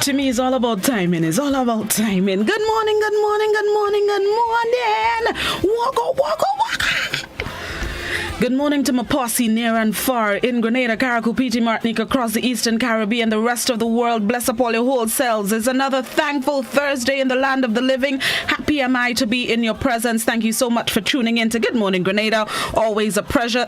To me, it's all about timing. It's all about timing. Good morning, good morning, good morning, good morning. Waka, waka, waka. Good morning to my posse near and far in Grenada, Carriacou, PT, Martinique, across the Eastern Caribbean, the rest of the world. Bless up all your whole selves. It's another thankful Thursday in the land of the living. Happy am I to be in your presence. Thank you so much for tuning in to Good Morning Grenada. Always a pleasure.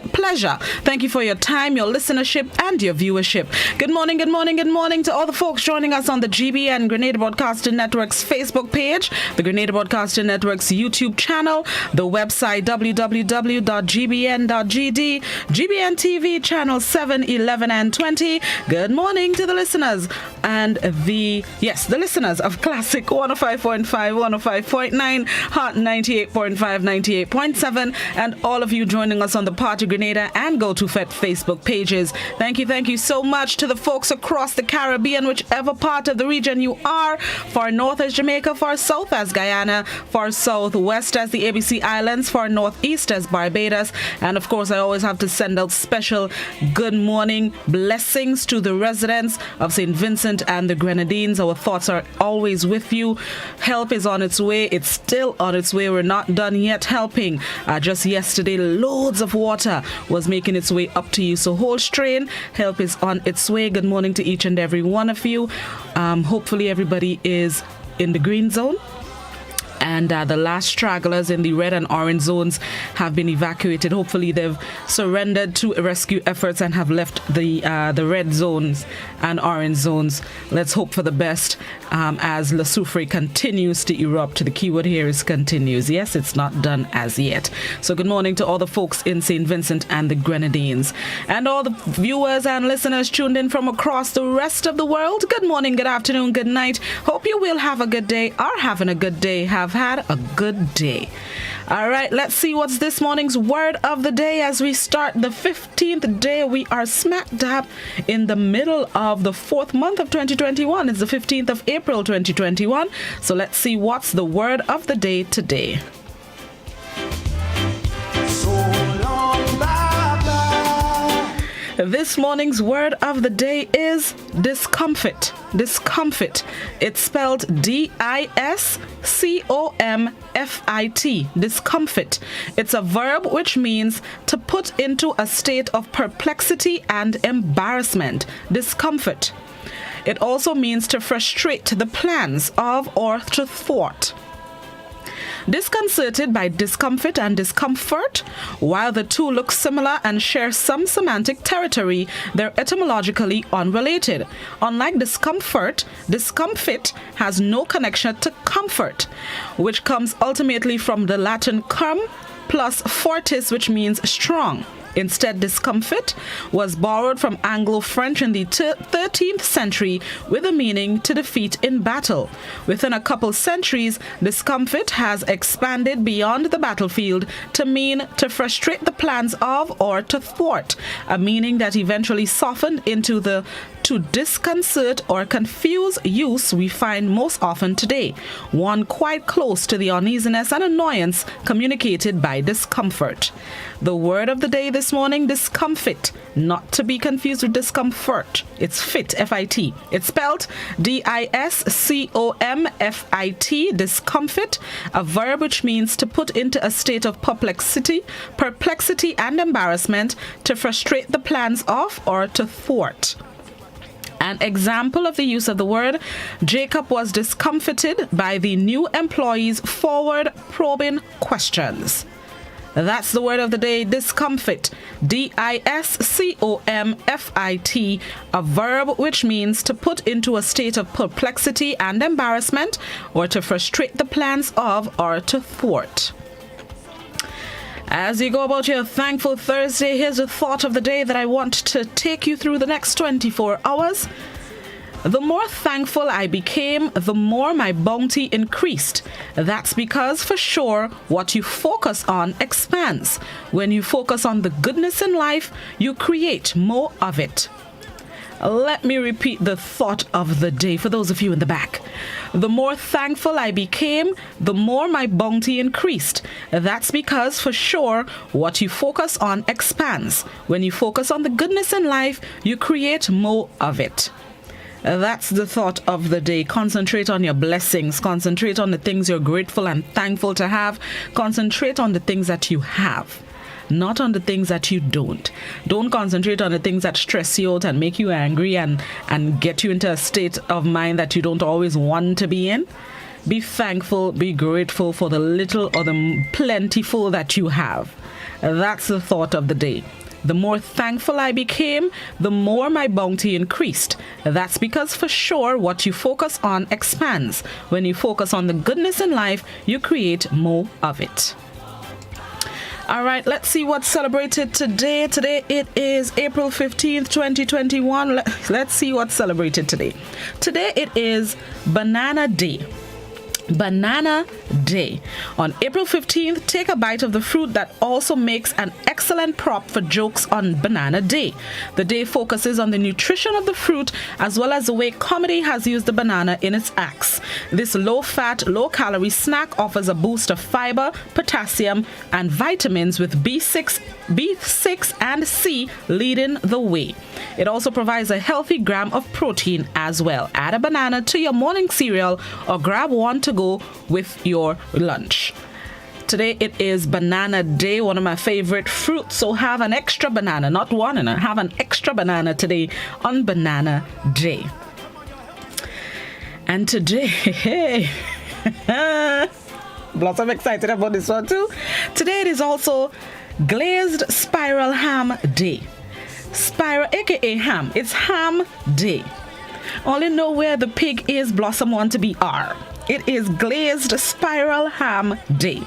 Thank you for your time, your listenership, and your viewership. Good morning, good morning, good morning to all the folks joining us on the GBN Grenada Broadcasting Network's Facebook page, the Grenada Broadcasting Network's YouTube channel, the website www.gbn.gd, GBN TV channel 7, 11, and 20. Good morning to the listeners and the listeners of Classic 105.5, 105.9, Hot 98.5, 98.7, and all of you joining us on the Party Grenada and Go to Fet Facebook pages. Thank you so much to the folks across the Caribbean, whichever part of the region you are. Far north as Jamaica, far south as Guyana, far southwest as the ABC Islands, far northeast as Barbados, and of course I always have to send out special good morning blessings to the residents of St. Vincent and the Grenadines. Our thoughts are always with you. Help is on its way. It's still on its way. We're not done yet helping. Just yesterday, loads of water was making its way up to you. So hold strain. Help is on its way. Good morning to each and every one of you. Hopefully everybody is in the green zone. And the last stragglers in the red and orange zones have been evacuated. Hopefully they've surrendered to rescue efforts and have left the red zones and orange zones. Let's hope for the best as Le Soufrière continues to erupt. The keyword here is continues. Yes, it's not done as yet. So good morning to all the folks in St. Vincent and the Grenadines. And all the viewers and listeners tuned in from across the rest of the world. Good morning, good afternoon, good night. Hope you will have a good day, are having a good day, have had a good day. All right, let's see what's this morning's word of the day as we start the 15th day. We are smack dab in the middle of the 4th month of 2021. It's the 15th of April 2021. So let's see what's the word of the day today. This morning's word of the day is discomfit. Discomfit. It's spelled D-I-S-C-O-M-F-I-T. Discomfit. It's a verb which means to put into a state of perplexity and embarrassment. Discomfit. It also means to frustrate the plans of or to thwart. Disconcerted by discomfit and discomfort, while the two look similar and share some semantic territory, they're etymologically unrelated. Unlike discomfort, discomfit has no connection to comfort, which comes ultimately from the Latin cum plus fortis, which means strong. Instead, discomfit was borrowed from Anglo-French in the 13th century with a meaning to defeat in battle. Within a couple centuries, discomfit has expanded beyond the battlefield to mean to frustrate the plans of or to thwart, a meaning that eventually softened into the to disconcert or confuse use we find most often today, one quite close to the uneasiness and annoyance communicated by discomfort. The word of the day this morning, discomfit, not to be confused with discomfort. It's fit, F-I-T. It's spelled D-I-S-C-O-M-F-I-T, discomfit, a verb which means to put into a state of perplexity and embarrassment, to frustrate the plans of or to thwart. An example of the use of the word: Jacob was discomfited by the new employee's forward probing questions. That's the word of the day, discomfit. D-I-S-C-O-M-F-I-T, a verb which means to put into a state of perplexity and embarrassment, or to frustrate the plans of or to thwart. As you go about your thankful Thursday, here's a thought of the day that I want to take you through the next 24 hours. The more thankful I became, the more my bounty increased. That's because, for sure, what you focus on expands. When you focus on the goodness in life, you create more of it. Let me repeat the thought of the day for those of you in the back. The more thankful I became, the more my bounty increased. That's because, for sure, what you focus on expands. When you focus on the goodness in life, you create more of it. That's the thought of the day. Concentrate on your blessings. Concentrate on the things you're grateful and thankful to have. Concentrate on the things that you have, not on the things that you don't. Don't concentrate on the things that stress you out and make you angry and get you into a state of mind that you don't always want to be in. Be thankful, be grateful for the little or the plentiful that you have. That's the thought of the day. The more thankful I became, the more my bounty increased. That's because for sure what you focus on expands. When you focus on the goodness in life, you create more of it. All right, let's see what's celebrated today. Today it is April 15th, 2021. Let's see what's celebrated today. Today it is Banana Day. Banana Day. On April 15th, take a bite of the fruit that also makes an excellent prop for jokes on Banana Day. The day focuses on the nutrition of the fruit as well as the way comedy has used the banana in its acts. This low-fat, low-calorie snack offers a boost of fiber, potassium, and vitamins with B6 and C leading the way. It also provides a healthy gram of protein as well. Add a banana to your morning cereal or grab one to go with your lunch. Today it is Banana Day, one of my favorite fruits. So have an extra banana, not one, and have an extra banana today on Banana Day. And today, hey, lots of excited about this one too. Today it is also Glazed Spiral Ham Day. Spiral, aka ham. It's Ham Day. Only know where the pig is, blossom want to be R. It is Glazed Spiral Ham Day.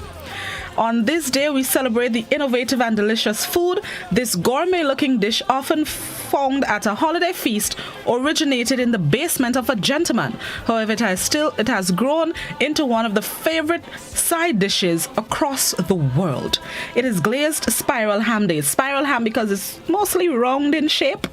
On this day, we celebrate the innovative and delicious food. This gourmet-looking dish, often found at a holiday feast, originated in the basement of a gentleman. However, it has grown into one of the favorite side dishes across the world. It is Glazed Spiral Ham Day. Spiral ham because it's mostly round in shape.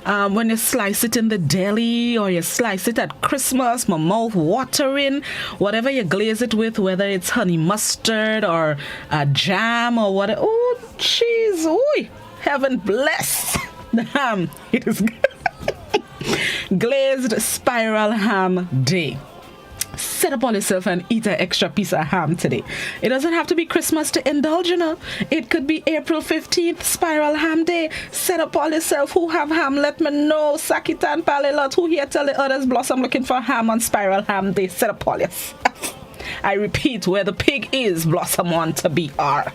When you slice it in the deli or you slice it at Christmas, my mouth watering, whatever you glaze it with, whether it's honey mustard or a jam or whatever. Oh, cheese. Ooh, heaven bless the ham. It is Glazed Spiral Ham Day. Set up on yourself and eat an extra piece of ham today. It doesn't have to be Christmas to indulge, you know. It could be April 15th, Spiral Ham Day. Set up all yourself. Who have ham? Let me know. Sakitan Palelot. Who here tell the others blossom looking for ham on Spiral Ham Day? Set up all yourself. I repeat, where the pig is, blossom want to be R.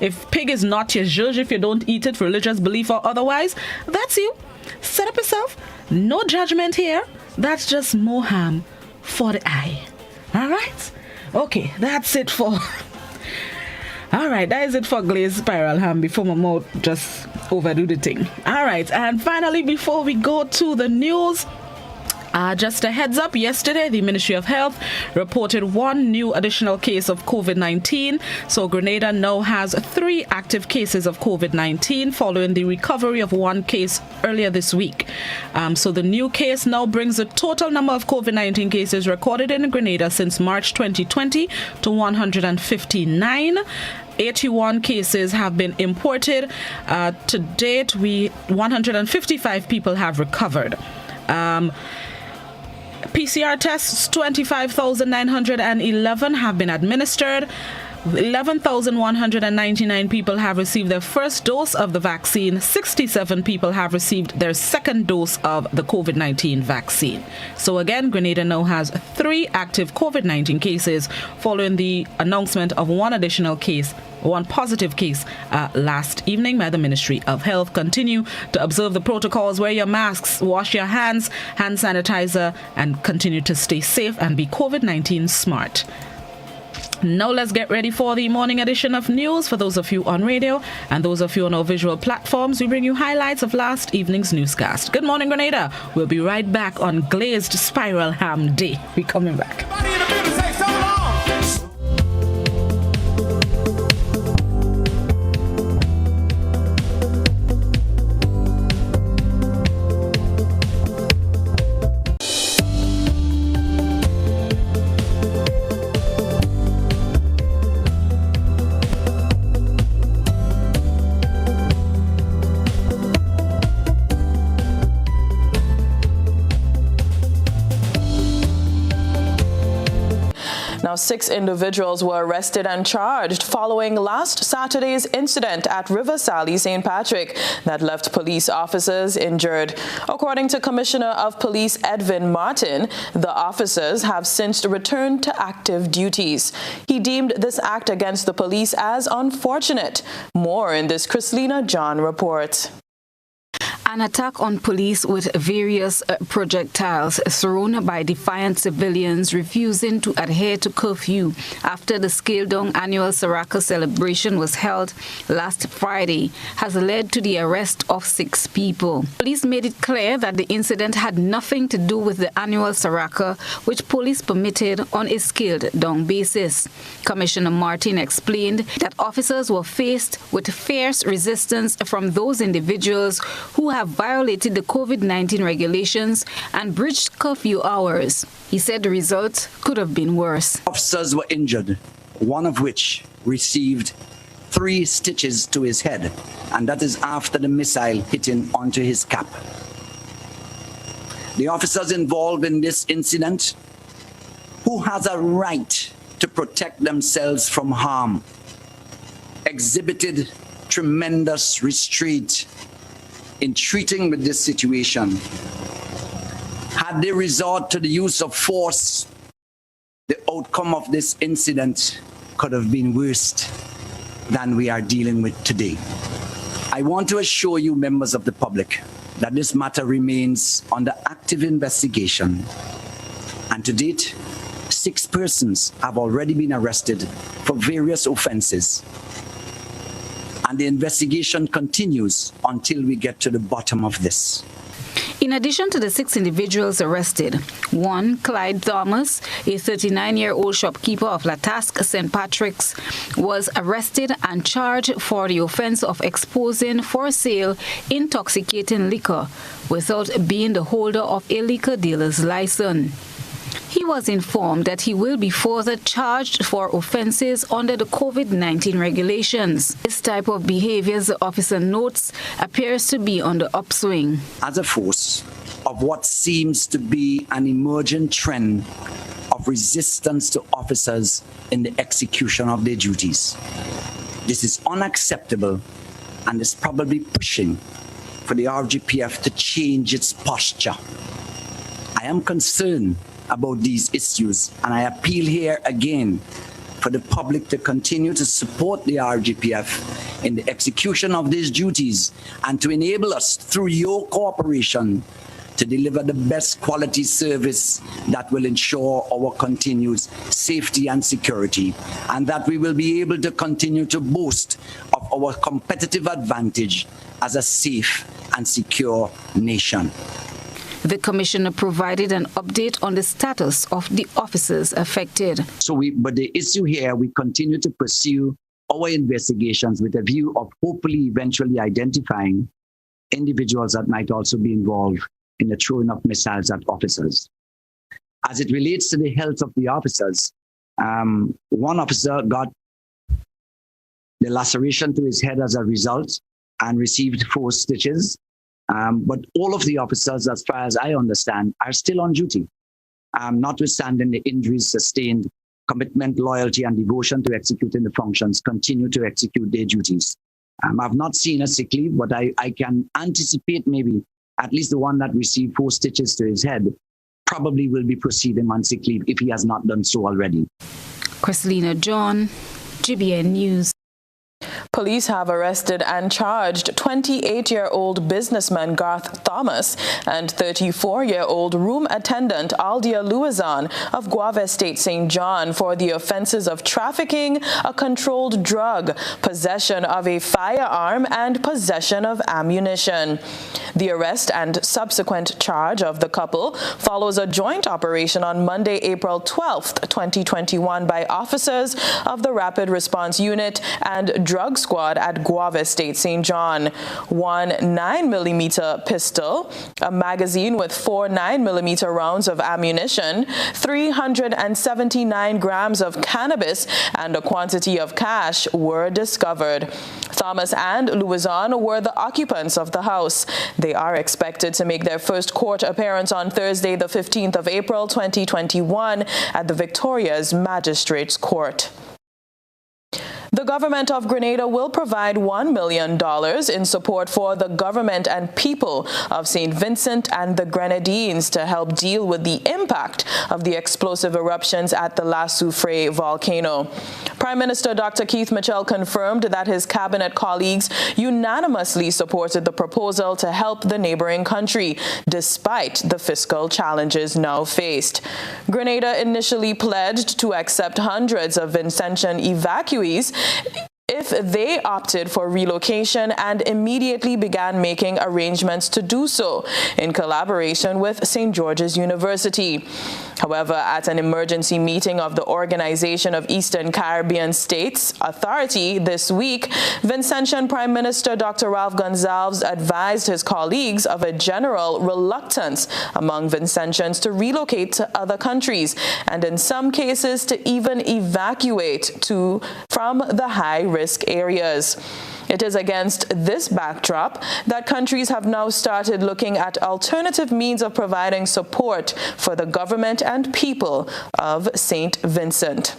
If pig is not your judge, if you don't eat it for religious belief or otherwise, that's you. Set up yourself. No judgment here. That's just more ham for the eye. All right? Okay, that's it for... All right, that is it for Glazed Spiral Ham before my mouth just overdo the thing. All right, and finally, before we go to the news, just a heads up, yesterday the Ministry of Health reported one new additional case of COVID-19. So Grenada now has 3 active cases of COVID-19 following the recovery of 1 case earlier this week. So the new case now brings the total number of COVID-19 cases recorded in Grenada since March 2020 to 159. 81 cases have been imported. To date, 155 people have recovered. PCR tests, 25,911 have been administered. 11,199 people have received their first dose of the vaccine. 67 people have received their second dose of the COVID-19 vaccine. So again, Grenada now has 3 active COVID-19 cases following the announcement of 1 additional case, 1 positive case last evening by the Ministry of Health. Continue to observe the protocols, wear your masks, wash your hands, hand sanitizer, and continue to stay safe and be COVID-19 smart. Now let's get ready for the morning edition of news. For those of you on radio and those of you on our visual platforms, we bring you highlights of last evening's newscast. Good morning, Grenada. We'll be right back on Glazed Spiral Ham Day. We're coming back. Now, 6 individuals were arrested and charged following last Saturday's incident at River Sally, St. Patrick that left police officers injured. According to Commissioner of Police Edwin Martin, the officers have since returned to active duties. He deemed this act against the police as unfortunate. More in this Chrislina John report. An attack on police with various projectiles thrown by defiant civilians refusing to adhere to curfew after the scaled-down annual Saraka celebration was held last Friday has led to the arrest of 6 people. Police made it clear that the incident had nothing to do with the annual Saraka, which police permitted on a scaled-down basis. Commissioner Martin explained that officers were faced with fierce resistance from those individuals who have violated the COVID-19 regulations and breached curfew hours. He said the results could have been worse. Officers were injured, one of which received 3 stitches to his head, and that is after the missile hitting onto his cap. The officers involved in this incident, who has a right to protect themselves from harm, exhibited tremendous restraint in treating with this situation. Had they resort to the use of force, the outcome of this incident could have been worse than we are dealing with today. I want to assure you, members of the public, that this matter remains under active investigation. And to date, 6 persons have already been arrested for various offenses. And the investigation continues until we get to the bottom of this. In addition to the 6 individuals arrested, one, Clyde Thomas, a 39-year-old shopkeeper of Latask, St. Patrick's, was arrested and charged for the offense of exposing for sale intoxicating liquor without being the holder of a liquor dealer's license. He was informed that he will be further charged for offences under the COVID-19 regulations. This type of behaviour, the officer notes, appears to be on the upswing. As a force of what seems to be an emergent trend of resistance to officers in the execution of their duties. This is unacceptable and is probably pushing for the RGPF to change its posture. I am concerned about these issues, and I appeal here again for the public to continue to support the RGPF in the execution of these duties and to enable us through your cooperation to deliver the best quality service that will ensure our continued safety and security, and that we will be able to continue to boast of our competitive advantage as a safe and secure nation. The commissioner provided an update on the status of the officers affected. But the issue here, we continue to pursue our investigations with a view of hopefully eventually identifying individuals that might also be involved in the throwing of missiles at officers. As it relates to the health of the officers, one officer got the laceration to his head as a result and received 4 stitches. But all of the officers, as far as I understand, are still on duty, notwithstanding the injuries sustained. Commitment, loyalty, and devotion to executing the functions continue to execute their duties. I've not seen a sick leave, but I can anticipate maybe at least the one that received 4 stitches to his head probably will be proceeding on sick leave if he has not done so already. Chrislina John, GBN News. Police have arrested and charged 28-year-old businessman Garth Thomas and 34-year-old room attendant Aldia Luizan of Guava Estate, St. John for the offenses of trafficking a controlled drug, possession of a firearm, and possession of ammunition. The arrest and subsequent charge of the couple follows a joint operation on Monday, April 12th, 2021 by officers of the Rapid Response Unit and Drug squad at Guava State, St. John. One 9mm pistol, a magazine with 4 9mm rounds of ammunition, 379 grams of cannabis, and a quantity of cash were discovered. Thomas and Louison were the occupants of the house. They are expected to make their first court appearance on Thursday, the 15th of April, 2021, at the Victoria's Magistrates Court. The government of Grenada will provide $1 million in support for the government and people of St. Vincent and the Grenadines to help deal with the impact of the explosive eruptions at the La Soufrière volcano. Prime Minister Dr. Keith Mitchell confirmed that his cabinet colleagues unanimously supported the proposal to help the neighboring country, despite the fiscal challenges now faced. Grenada initially pledged to accept hundreds of Vincentian evacuees if they opted for relocation and immediately began making arrangements to do so in collaboration with St. George's University. However, at an emergency meeting of the Organization of Eastern Caribbean States Authority this week, Vincentian Prime Minister Dr. Ralph Gonsalves advised his colleagues of a general reluctance among Vincentians to relocate to other countries and in some cases to even evacuate from the high-risk areas. It is against this backdrop that countries have now started looking at alternative means of providing support for the government and people of St. Vincent.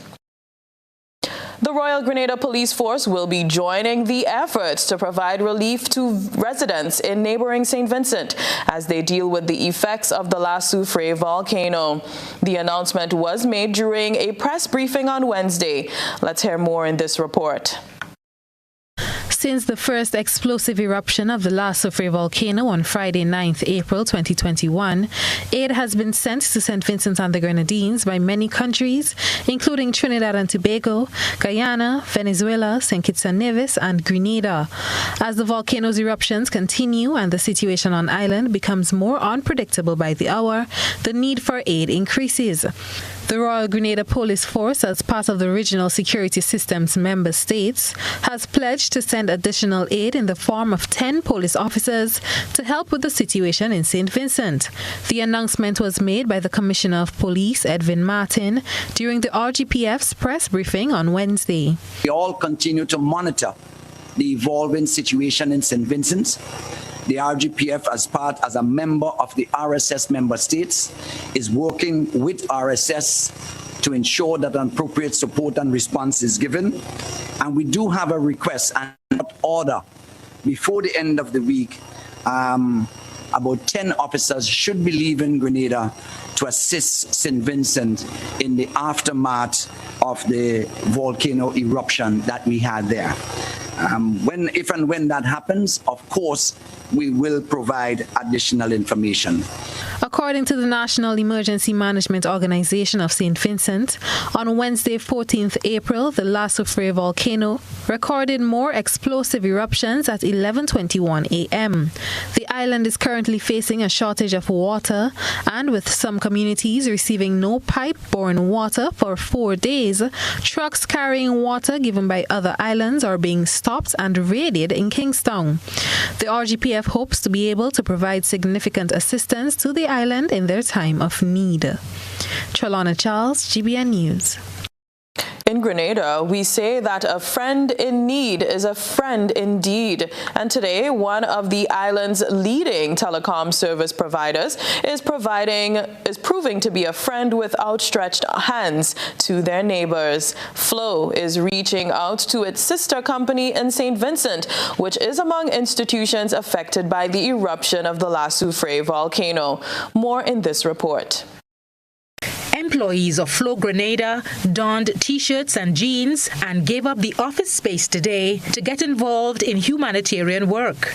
The Royal Grenada Police Force will be joining the efforts to provide relief to residents in neighboring St. Vincent as they deal with the effects of the La Soufrière volcano. The announcement was made during a press briefing on Wednesday. Let's hear more in this report. Since the first explosive eruption of the La Soufrière volcano on Friday, 9th April 2021, aid has been sent to St. Vincent and the Grenadines by many countries, including Trinidad and Tobago, Guyana, Venezuela, St. Kitts and Nevis, and Grenada. As the volcano's eruptions continue and the situation on island becomes more unpredictable by the hour, the need for aid increases. The Royal Grenada Police Force, as part of the Regional Security System's member states, has pledged to send additional aid in the form of 10 police officers to help with the situation in St. Vincent. The announcement was made by the Commissioner of Police, Edwin Martin, during the RGPF's press briefing on Wednesday. We all continue to monitor the evolving situation in St. Vincent. The RGPF, as a member of the RSS member states, is working with RSS to ensure that appropriate support and response is given. And we do have a request and order before the end of the week. About 10 officers should be leaving Grenada to assist St. Vincent in the aftermath of the volcano eruption that we had there. If and when that happens, of course, we will provide additional information. According to the National Emergency Management Organization of St. Vincent, on Wednesday, 14th April, the La Soufrière volcano recorded more explosive eruptions at 11:21 a.m. The island is currently facing a shortage of water, and with some communities receiving no pipe-borne water for 4 days, trucks carrying water given by other islands are being stopped and raided in Kingstown. The RGPF hopes to be able to provide significant assistance to the island in their time of need. Trelawna Charles, GBN News. In Grenada, we say that a friend in need is a friend indeed. And today, one of the island's leading telecom service providers is proving to be a friend with outstretched hands to their neighbors. Flow is reaching out to its sister company in St. Vincent, which is among institutions affected by the eruption of the La Soufrière volcano. More in this report. Employees of Flow Grenada donned T-shirts and jeans and gave up the office space today to get involved in humanitarian work.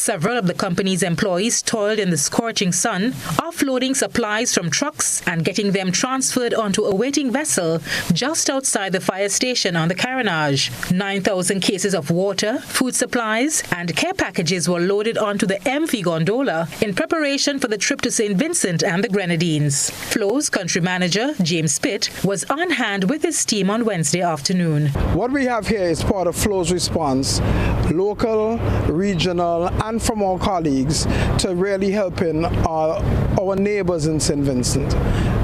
Several of the company's employees toiled in the scorching sun, offloading supplies from trucks and getting them transferred onto a waiting vessel just outside the fire station on the Carenage. 9,000 cases of water, food supplies, and care packages were loaded onto the MV gondola in preparation for the trip to St. Vincent and the Grenadines. Flow's country manager, James Pitt, was on hand with his team on Wednesday afternoon. What we have here is part of Flow's response, local, regional, and from our colleagues to really helping our neighbors in St. Vincent.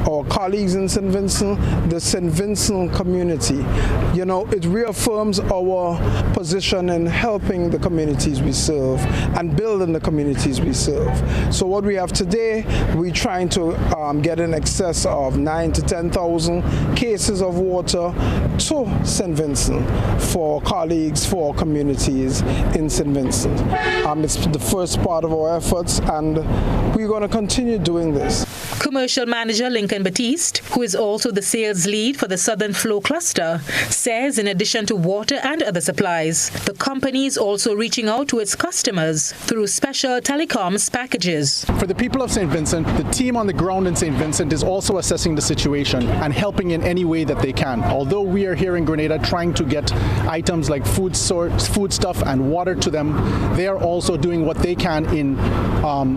Our colleagues in St. Vincent, the St. Vincent community. You know, it reaffirms our position in helping the communities we serve and building the communities we serve. So what we have today, we're trying to get in excess of 9,000 to 10,000 cases of water to St. Vincent for colleagues, for our communities in St. Vincent. It's the first part of our efforts, and we're going to continue doing this. Commercial manager Lincoln Batiste, who is also the sales lead for the Southern Flow cluster, says in addition to water and other supplies, the company is also reaching out to its customers through special telecoms packages. For the people of St. Vincent, the team on the ground in St. Vincent is also assessing the situation and helping in any way that they can. Although we are here in Grenada trying to get items like foodstuff and water to them, they are also doing what they can in,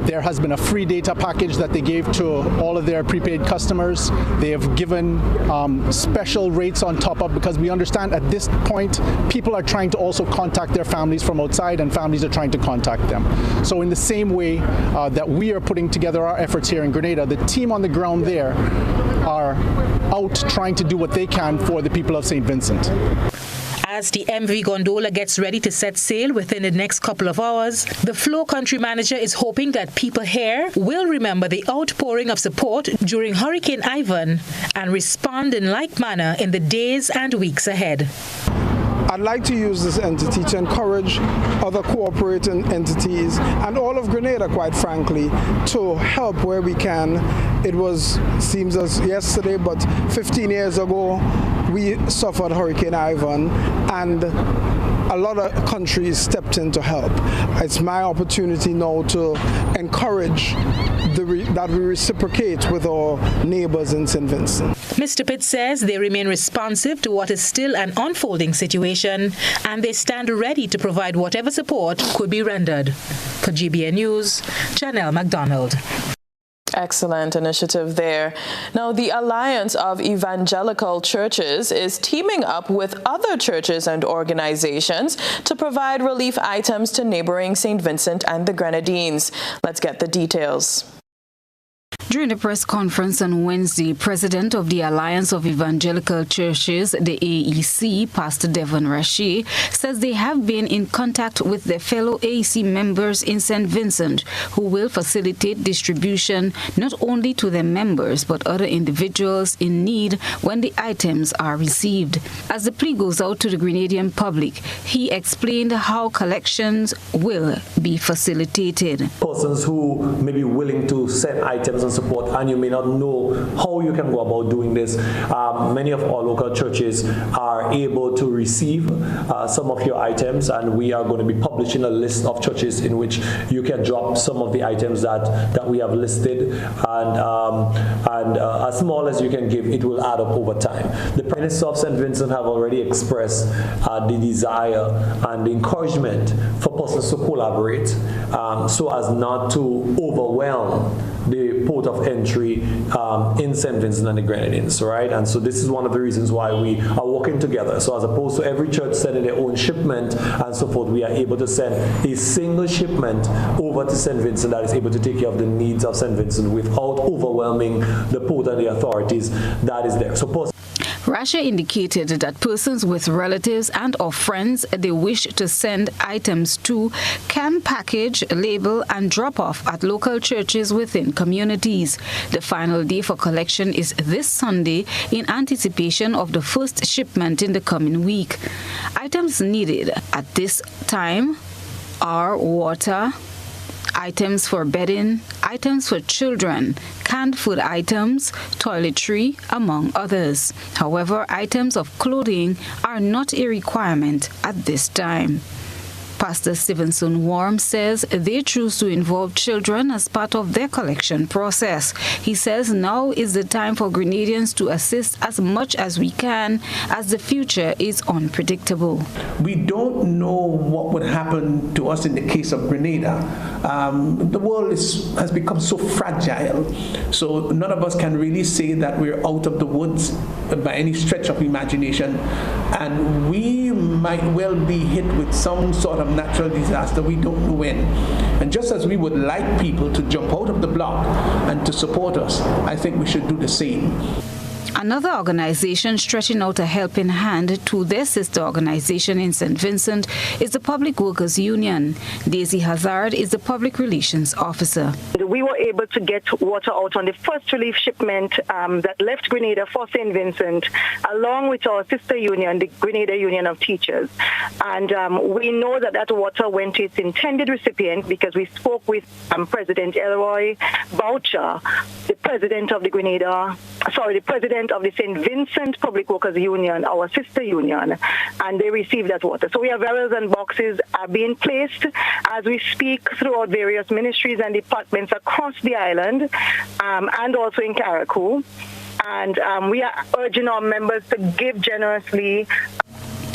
there has been a free data package that they gave to all of their prepaid customers. They have given special rates on top of, because we understand at this point people are trying to also contact their families from outside and families are trying to contact them. So in the same way that we are putting together our efforts here in Grenada, the team on the ground there are out trying to do what they can for the people of St. Vincent. As the MV gondola gets ready to set sail within the next couple of hours, the Flow country manager is hoping that people here will remember the outpouring of support during Hurricane Ivan and respond in like manner in the days and weeks ahead. I'd like to use this entity to encourage other cooperating entities and all of Grenada, quite frankly, to help where we can. Seems as yesterday, but 15 years ago, we suffered Hurricane Ivan, and a lot of countries stepped in to help. It's my opportunity now to encourage that we reciprocate with our neighbors in St. Vincent. Mr. Pitt says they remain responsive to what is still an unfolding situation, and they stand ready to provide whatever support could be rendered. For GBN News, Janelle MacDonald. Excellent initiative there. Now, the Alliance of Evangelical Churches is teaming up with other churches and organizations to provide relief items to neighboring St. Vincent and the Grenadines. Let's get the details. During the press conference on Wednesday, President of the Alliance of Evangelical Churches, the AEC, Pastor Devon Rashe, says they have been in contact with their fellow AEC members in St. Vincent, who will facilitate distribution not only to their members but other individuals in need when the items are received. As the plea goes out to the Grenadian public, he explained how collections will be facilitated. Persons who may be willing to send items and support, and you may not know how you can go about doing this. Many of our local churches are able to receive some of your items, and we are going to be publishing a list of churches in which you can drop some of the items that we have listed, and as small as you can give, it will add up over time. The Minister of St. Vincent have already expressed the desire and the encouragement for persons to collaborate so as not to overwhelm the port of entry in St. Vincent and the Grenadines, right? And so this is one of the reasons why we are working together. So as opposed to every church sending their own shipment and so forth, we are able to send a single shipment over to St. Vincent that is able to take care of the needs of St. Vincent without overwhelming the port and the authorities that is there. So Rashe indicated that persons with relatives and or friends they wish to send items to can package, label and drop off at local churches within communities. The final day for collection is this Sunday in anticipation of the first shipment in the coming week. Items needed at this time are water, items for bedding, items for children, canned food items, toiletry, among others. However, items of clothing are not a requirement at this time. Pastor Stevenson Worm says they choose to involve children as part of their collection process. He says now is the time for Grenadians to assist as much as we can, as the future is unpredictable. We don't know what would happen to us in the case of Grenada. The world has become so fragile, so none of us can really say that we're out of the woods by any stretch of imagination, and we might well be hit with some sort of natural disaster. We don't know when. And just as we would like people to jump out of the block and to support us, I think we should do the same. Another organization stretching out a helping hand to their sister organization in St. Vincent is the Public Workers Union. Daisy Hazard is the Public Relations Officer. We were able to get water out on the first relief shipment that left Grenada for St. Vincent, along with our sister union, the Grenada Union of Teachers. And we know that that water went to its intended recipient because we spoke with President Elroy Boucher, the president of the president of the St. Vincent Public Workers Union, our sister union, and they received that water. So we have barrels and boxes are being placed as we speak throughout various ministries and departments across the island and also in Carriacou. And we are urging our members to give generously.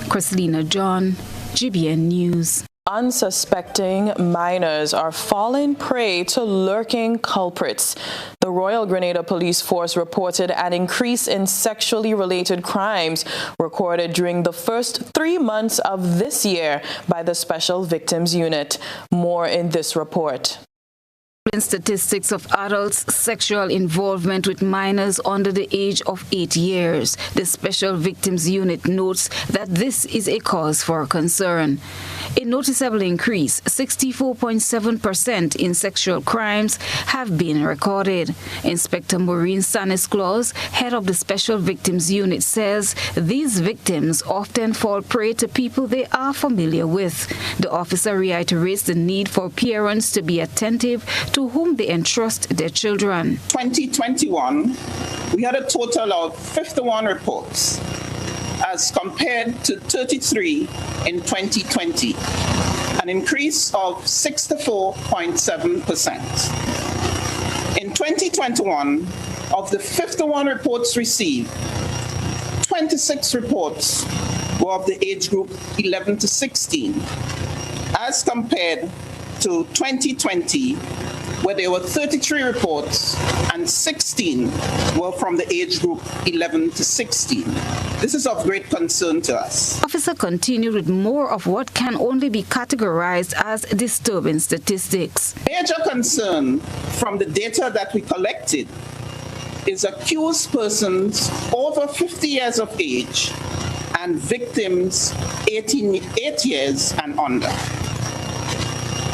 Christina John, GBN News. Unsuspecting minors are falling prey to lurking culprits. The Royal Grenada Police Force reported an increase in sexually related crimes recorded during the first 3 months of this year by the Special Victims Unit. More in this report. Statistics of adults' sexual involvement with minors under the age of 8 years. The Special Victims Unit notes that this is a cause for concern. A noticeable increase, 64.7% in sexual crimes have been recorded. Inspector Maureen Stanislaus, head of the Special Victims Unit, says these victims often fall prey to people they are familiar with. The officer reiterates the need for parents to be attentive to whom they entrust their children. 2021, we had a total of 51 reports as compared to 33 in 2020, an increase of 64.7%. In 2021, of the 51 reports received, 26 reports were of the age group 11 to 16, as compared to 2020, where there were 33 reports and 16 were from the age group 11 to 16. This is of great concern to us. Officer continued with more of what can only be categorized as disturbing statistics. Major concern from the data that we collected is accused persons over 50 years of age and victims 8 years and under.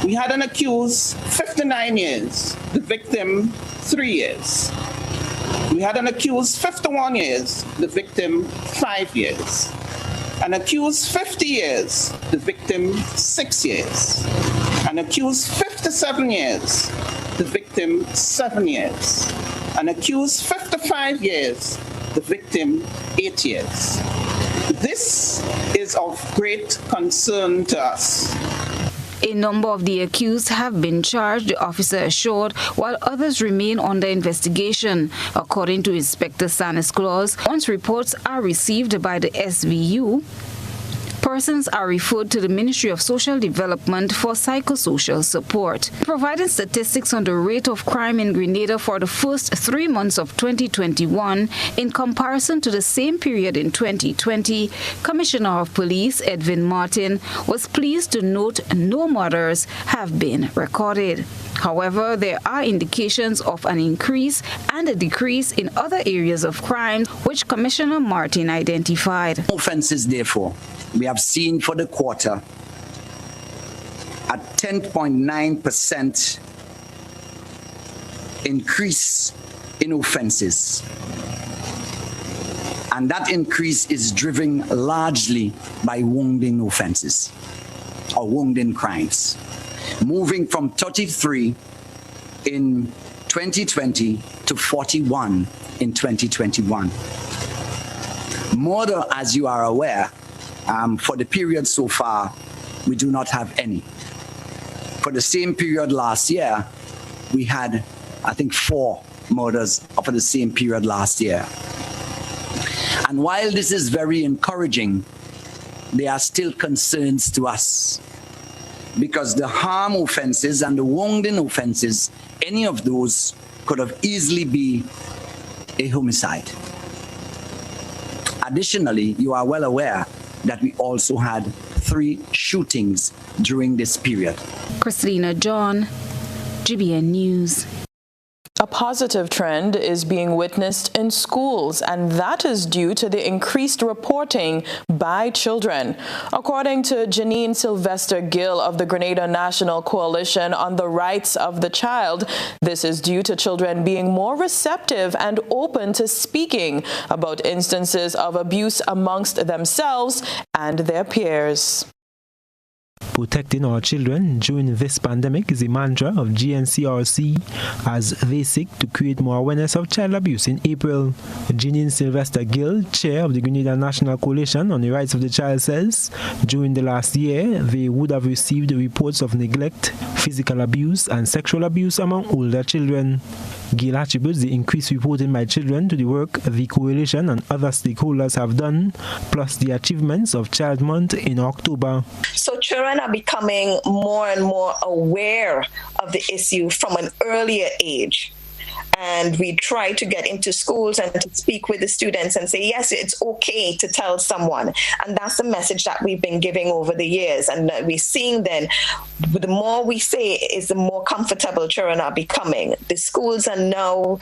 We had an accused 59 years, the victim 3 years. We had an accused 51 years, the victim 5 years. An accused 50 years, the victim 6 years. An accused 57 years, the victim 7 years. An accused 55 years, the victim 8 years. This is of great concern to us. A number of the accused have been charged, the officer assured, while others remain under investigation. According to Inspector Stanislaus, once reports are received by the SVU, persons are referred to the Ministry of Social Development for psychosocial support. Providing statistics on the rate of crime in Grenada for the first 3 months of 2021 in comparison to the same period in 2020, Commissioner of Police Edwin Martin was pleased to note no murders have been recorded. However, there are indications of an increase and a decrease in other areas of crime, which Commissioner Martin identified. Offences, therefore, we have seen for the quarter a 10.9% increase in offences. And that increase is driven largely by wounding offences or wounding crimes, moving from 33 in 2020 to 41 in 2021. Murder, as you are aware, for the period so far, we do not have any. For the same period last year, we had, I think, 4 murders for the same period last year. And while this is very encouraging, there are still concerns to us, because the harm offenses and the wounding offenses, any of those could have easily been a homicide. Additionally, you are well aware that we also had 3 shootings during this period. Christina John, GBN News. A positive trend is being witnessed in schools, and that is due to the increased reporting by children. According to Janine Sylvester Gill of the Grenada National Coalition on the Rights of the Child, this is due to children being more receptive and open to speaking about instances of abuse amongst themselves and their peers. Protecting our children during this pandemic is a mantra of GNCRC as they seek to create more awareness of child abuse in April. Janine Sylvester Gill, chair of the Grenada National Coalition on the Rights of the Child, says during the last year they would have received reports of neglect, physical abuse and sexual abuse among older children. Gill attributes the increased reporting by children to the work the coalition and other stakeholders have done, plus the achievements of Child Month in October. So children are becoming more and more aware of the issue from an earlier age. And we try to get into schools and to speak with the students and say, yes, it's okay to tell someone. And that's the message that we've been giving over the years. And we're seeing then, the more we say is the more comfortable children are becoming. The schools are now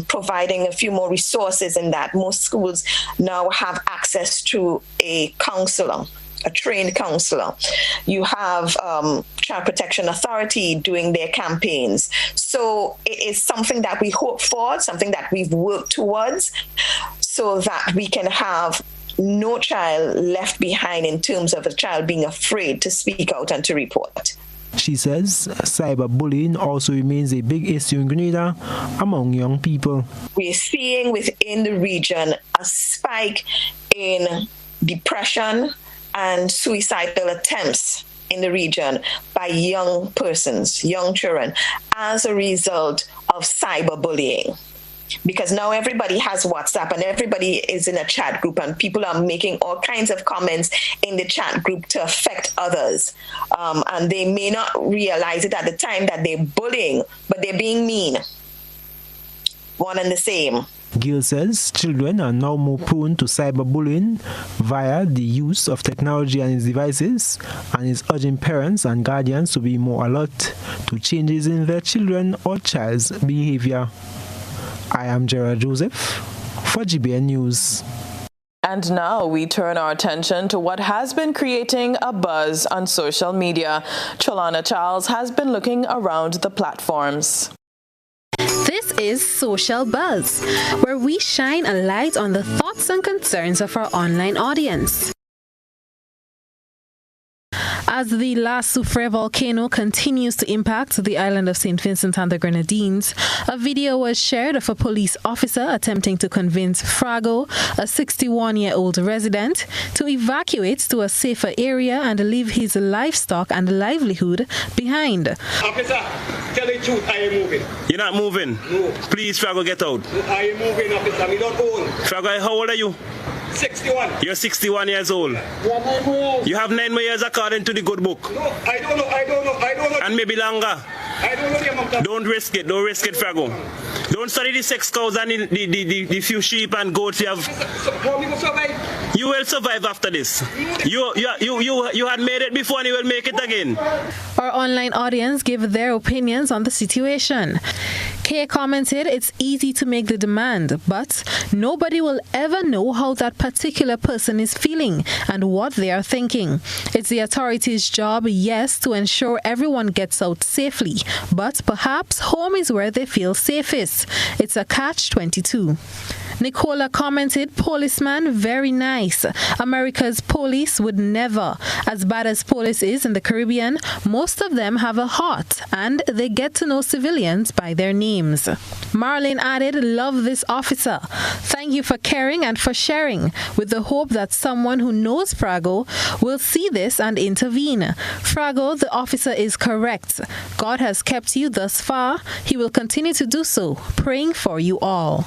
providing a few more resources in that. Most schools now have access to a counselor, a trained counselor. You have Child Protection Authority doing their campaigns. So it is something that we hope for, something that we've worked towards, so that we can have no child left behind in terms of a child being afraid to speak out and to report. She says cyberbullying also remains a big issue in Grenada among young people. We're seeing within the region a spike in depression and suicidal attempts in the region by young persons, young children, as a result of cyberbullying. Because now everybody has WhatsApp and everybody is in a chat group and people are making all kinds of comments in the chat group to affect others. And they may not realize it at the time that they're bullying, but they're being mean. One and the same. Gill says children are now more prone to cyberbullying via the use of technology and its devices, and is urging parents and guardians to be more alert to changes in their children or child's behavior. I am Gerard Joseph for GBN News. And now we turn our attention to what has been creating a buzz on social media. Cholana Charles has been looking around the platforms. This is Social Buzz, where we shine a light on the thoughts and concerns of our online audience. As the La Soufrière volcano continues to impact the island of St. Vincent and the Grenadines, a video was shared of a police officer attempting to convince Frago, a 61-year-old resident, to evacuate to a safer area and leave his livestock and livelihood behind. Officer, tell the truth, I am moving. You're not moving? No. Please, Frago, get out. I am moving, officer. Me don't own. Frago, how old are you? 61. You're 61 years old. You have 9 more years. You have 9 more years according to the good book. No, I don't know. And maybe longer. I don't know the amount of... Don't risk it, Frago. Don't study the 6 cows and the few sheep and goats you have. How will survive? You will survive after this. You had made it before and you will make it again. Our online audience gave their opinions on the situation. Kay commented, it's easy to make the demand, but nobody will ever know how that particular person is feeling and what they are thinking. It's the authorities' job, yes, to ensure everyone gets out safely, but perhaps home is where they feel safest. It's a catch-22. Nicola commented, policeman, very nice. America's police would never. As bad as police is in the Caribbean, most of them have a heart and they get to know civilians by their names. Marlene added, love this officer. Thank Thank you for caring and for sharing, with the hope that someone who knows Frago will see this and intervene. Frago, the officer is correct. God has kept you thus far. He will continue to do so. Praying for you all.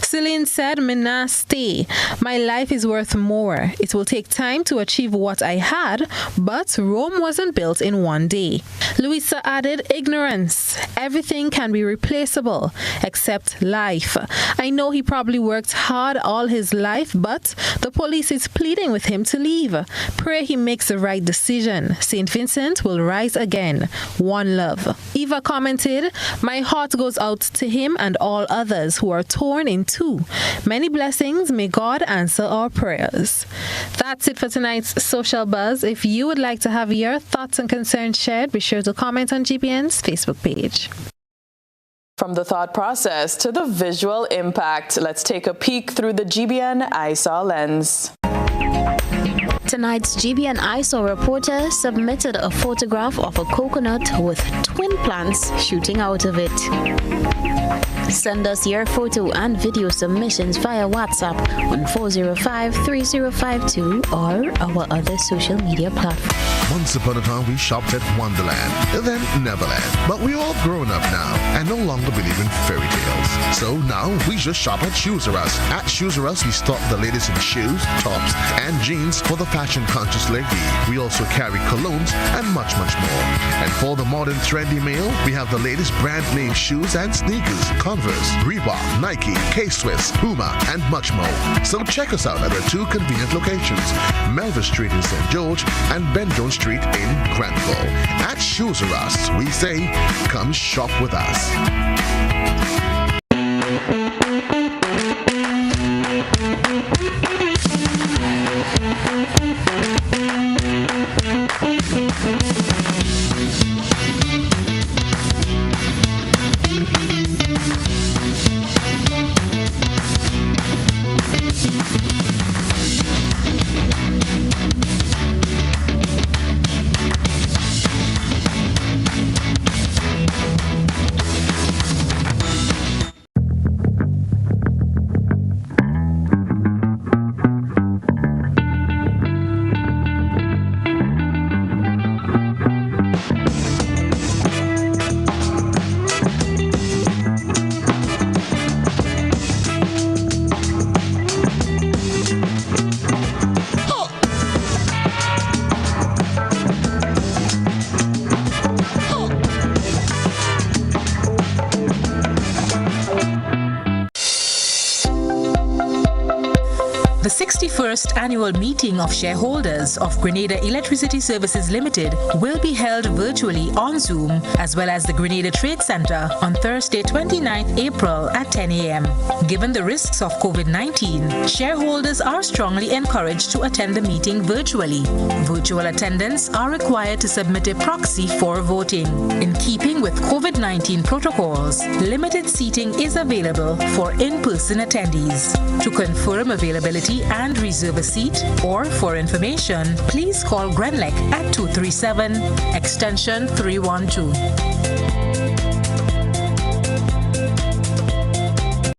Celine said, "Mina, stay. My life is worth more. It will take time to achieve what I had, but Rome wasn't built in one day." Louisa added, "Ignorance. Everything can be replaceable, except life. I know he probably worked hard all his life, but the police is pleading with him to leave. Pray he makes the right decision. St. Vincent will rise again. One love." Eva commented, "My heart goes out to him and all others who are torn in two. Many blessings. May God answer our prayers." That's it for tonight's Social Buzz. If you would like to have your thoughts and concerns shared, be sure to comment on GBN's Facebook page. From the thought process to the visual impact, let's take a peek through the GBN ISAW lens. Tonight's GBN ISAW reporter submitted a photograph of a coconut with twin plants shooting out of it. Send us your photo and video submissions via WhatsApp on 405-3052 or our other social media platforms. Once upon a time, we shopped at Wonderland, then Neverland. But we're all grown up now and no longer believe in fairy tales. So now we just shop at Shoes R Us. At Shoes R Us, we stock the latest in shoes, tops, and jeans for the fashion-conscious lady. We also carry colognes and much, much more. And for the modern trendy male, we have the latest brand-name shoes and sneakers, Converse, Reebok, Nike, K-Swiss, Puma, and much more. So check us out at our two convenient locations, Melville Street in St. George and Ben Jones Street in Granville. At Shoes R Us, we say, come shop with us. The 61st annual meeting of shareholders of Grenada Electricity Services Limited will be held virtually on Zoom, as well as the Grenada Trade Center on Thursday, 29th April at 10 a.m. Given the risks of COVID-19, shareholders are strongly encouraged to attend the meeting virtually. Virtual attendants are required to submit a proxy for voting. In keeping with COVID-19 protocols, limited seating is available for in-person attendees. To confirm availability and reserve a seat, or for information, please call Grenlec at 237 extension 312.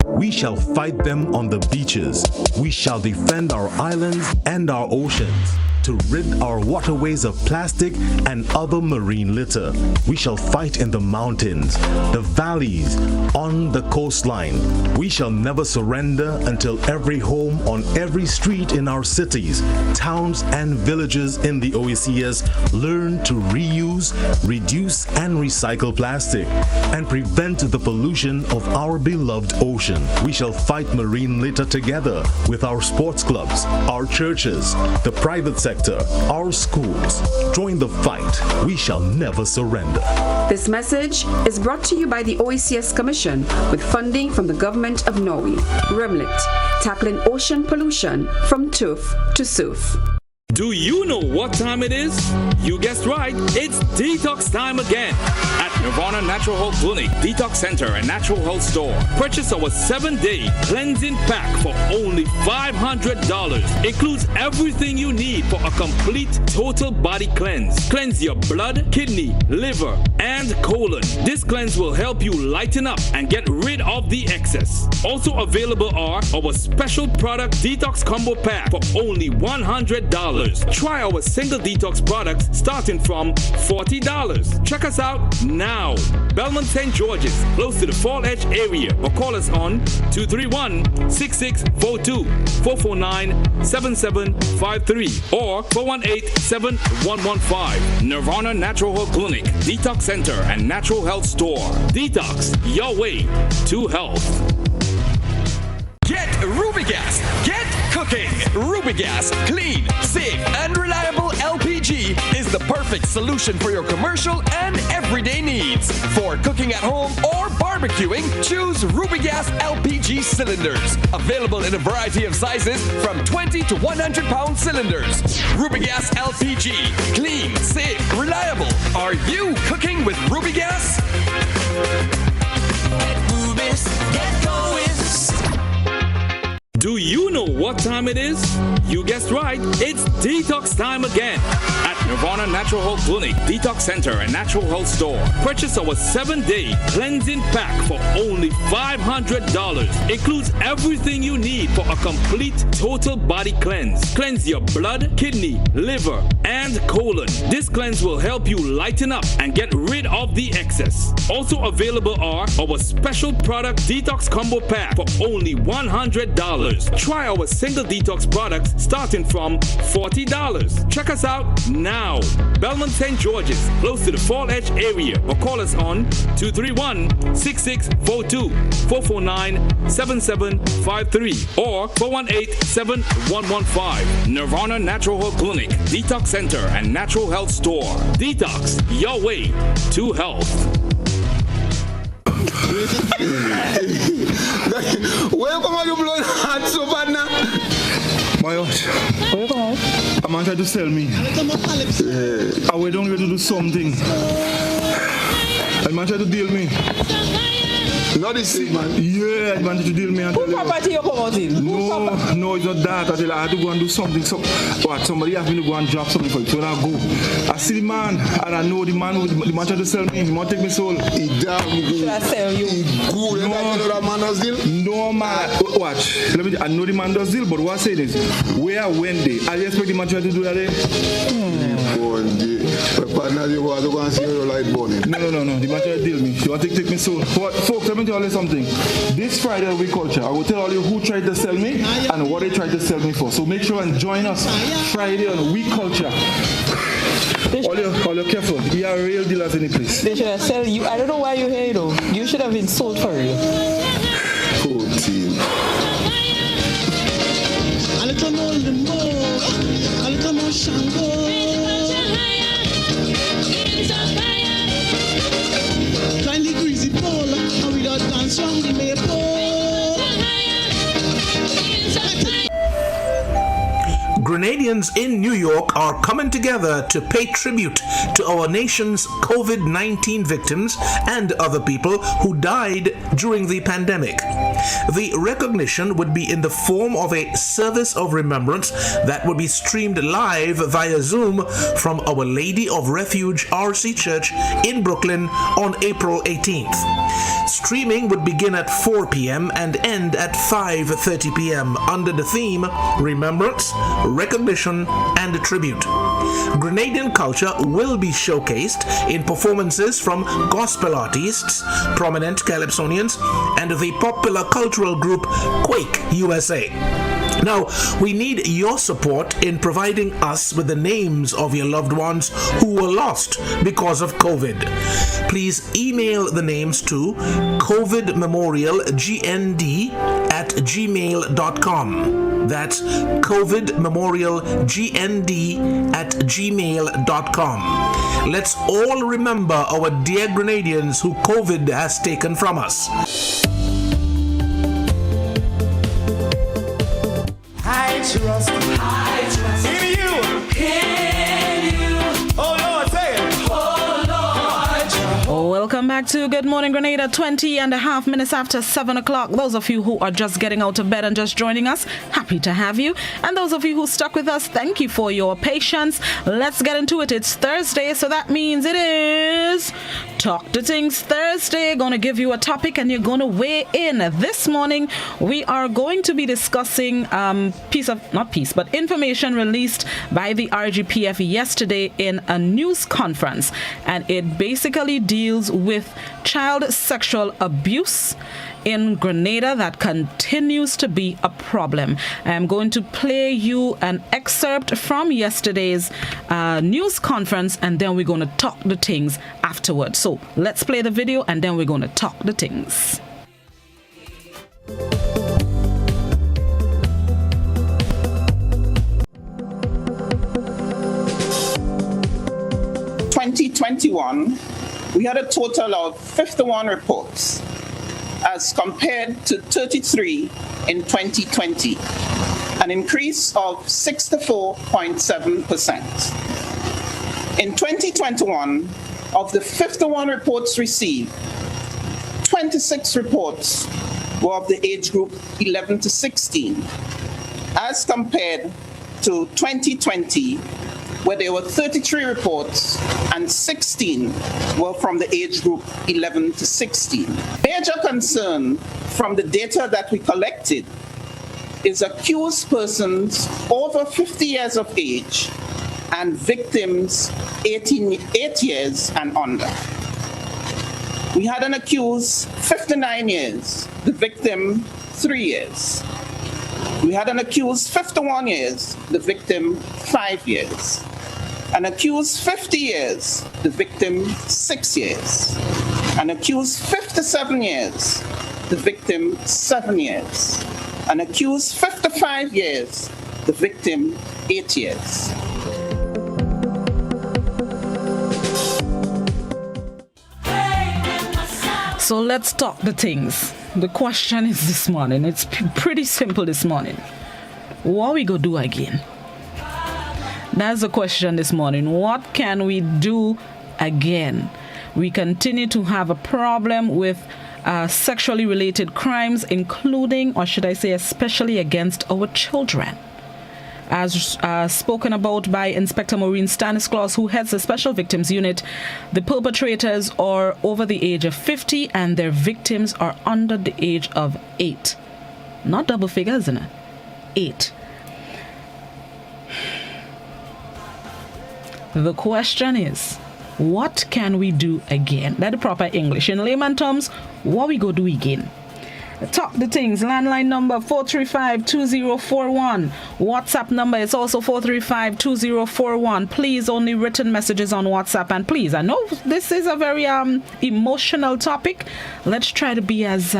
We shall fight them on the beaches. We shall defend our islands and our oceans. To rid our waterways of plastic and other marine litter. We shall fight in the mountains, the valleys, on the coastline. We shall never surrender until every home on every street in our cities, towns and villages in the OECS learn to reuse, reduce and recycle plastic and prevent the pollution of our beloved ocean. We shall fight marine litter together with our sports clubs, our churches, the private sector, our schools. Join the fight. We shall never surrender. This message is brought to you by the OECS Commission with funding from the Government of Norway. Remlit, tackling ocean pollution from turf to surf. Do you know what time it is? You guessed right, it's detox time again. At Nirvana Natural Health Clinic, Detox Center, and Natural Health Store. Purchase our 7-day cleansing pack for only $500. Includes everything you need for a complete total body cleanse. Cleanse your blood, kidney, liver, and colon. This cleanse will help you lighten up and get rid of the excess. Also available are our special product Detox Combo Pack for only $100. Try our single detox products starting from $40. Check us out now. Belmont St. George's, close to the Fall Edge area, or call us on 231-6642, 449-7753, or 418-7115. Nirvana Natural Health Clinic, Detox Center, and Natural Health Store. Detox, your way to health. Get Rubigas. Get cooking. Rubigas, clean, safe, and reliable LPG is the perfect solution for your commercial and everyday needs. For cooking at home or barbecuing, choose Rubigas LPG cylinders. Available in a variety of sizes from 20 to 100 pound cylinders. Rubigas LPG, clean, safe, reliable. Are you cooking with Rubigas? Rubis, get going. Do you know what time it is? You guessed right, it's detox time again. At Nirvana Natural Health Clinic, Detox Center, and Natural Health Store. Purchase our 7-day cleansing pack for only $500. Includes everything you need for a complete total body cleanse. Cleanse your blood, kidney, liver, and colon. This cleanse will help you lighten up and get rid of the excess. Also available are our special product Detox Combo Pack for only $100. Try our single detox products starting from $40. Check us out now. Belmont St. George's, close to the Fall Edge area, or call us on 231-6642, 449-7753, or 418-7115. Nirvana Natural Health Clinic, Detox Center, and Natural Health Store. Detox, your way to health. Welcome on your blood heart so bad now. My gosh. A man tried to sell me. I went down here to do something. And man tried to deal me. Not this thing, man. Yeah, I wanted to deal me and tell you. Property you come out in? No, it's not that. I had to go and do something. So, what? Somebody asked me to go and drop something for it. So I go. I see the man, and I know the man tried to sell me. He want to take me soul. He damn good. Should I sell you? Good. No, that man does deal? No, man. Watch. I know the man does deal, but what I say is, where when they? I expect the man try to do that day. No. The man tried to deal me. She want to take me soul. But folks, let me tell you something. This Friday we culture, I will tell all you who tried to sell me and what they tried to sell me for. So make sure and join us Friday on We Culture. All you careful. You are real dealers in the place. They should have sell you. I don't know why you're here though. You should have been sold for real. Cool team. Grenadians in New York are coming together to pay tribute to our nation's COVID-19 victims and other people who died during the pandemic. The recognition would be in the form of a service of remembrance that would be streamed live via Zoom from Our Lady of Refuge RC Church in Brooklyn on April 18th. Streaming would begin at 4 p.m. and end at 5:30 p.m. under the theme Remembrance, Recognition, and Tribute. Grenadian culture will be showcased in performances from gospel artists, prominent Calypsonians, and the popular cultural group Quake USA. Now, we need your support in providing us with the names of your loved ones who were lost because of COVID. Please email the names to covidmemorialgnd@gmail.com. That's covidmemorialgnd@gmail.com. Let's all remember our dear Grenadians who COVID has taken from us. I trust in you. In you. Oh Lord, say it. Oh Lord. Welcome to Good Morning Grenada, 20 and a half minutes after 7 o'clock. Those of you who are just getting out of bed and just joining us, happy to have you. And those of you who stuck with us, thank you for your patience. Let's get into it. It's Thursday, so that means it is Talk to Things Thursday. Going to give you a topic and you're going to weigh in. This morning, we are going to be discussing information released by the RGPF yesterday in a news conference. And it basically deals with child sexual abuse in Grenada that continues to be a problem. I'm going to play you an excerpt from yesterday's news conference, and then we're going to talk the things afterwards. So let's play the video, and then we're going to talk the things. In 2021, we had a total of 51 reports as compared to 33 in 2020, an increase of 64.7%. In 2021, of the 51 reports received, 26 reports were of the age group 11 to 16, as compared to 2020, where there were 33 reports and 16 were from the age group 11 to 16. Major concern from the data that we collected is accused persons over 50 years of age and victims 8 years and under. We had an accused 59 years, the victim 3 years. We had an accused 51 years, the victim 5 years. An accused 50 years, the victim 6 years. An accused 57 years, the victim 7 years. An accused 55 years, the victim 8 years. So let's talk the things. The question is this morning, it's pretty simple this morning. What we go do again? That's the question this morning. What can we do again? We continue to have a problem with sexually related crimes, including, or should I say, especially against our children. As spoken about by Inspector Maureen Stanislaus, who heads the Special Victims Unit, the perpetrators are over the age of 50 and their victims are under the age of 8. Not double figures, isn't it? 8. The question is, what can we do again? That's the proper English. In layman terms, what we go do again? Talk the things. Landline number 435-2041. WhatsApp number is also 435-2041. Please, only written messages on WhatsApp. And please, I know this is a very emotional topic. Let's try to be as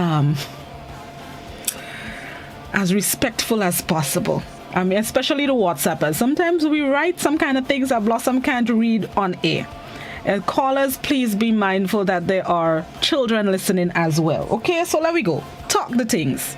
respectful as possible. I mean, especially the WhatsAppers. Sometimes we write some kind of things that Blossom can't read on air. And callers, please be mindful that there are children listening as well. Okay, so let we go. Talk the things.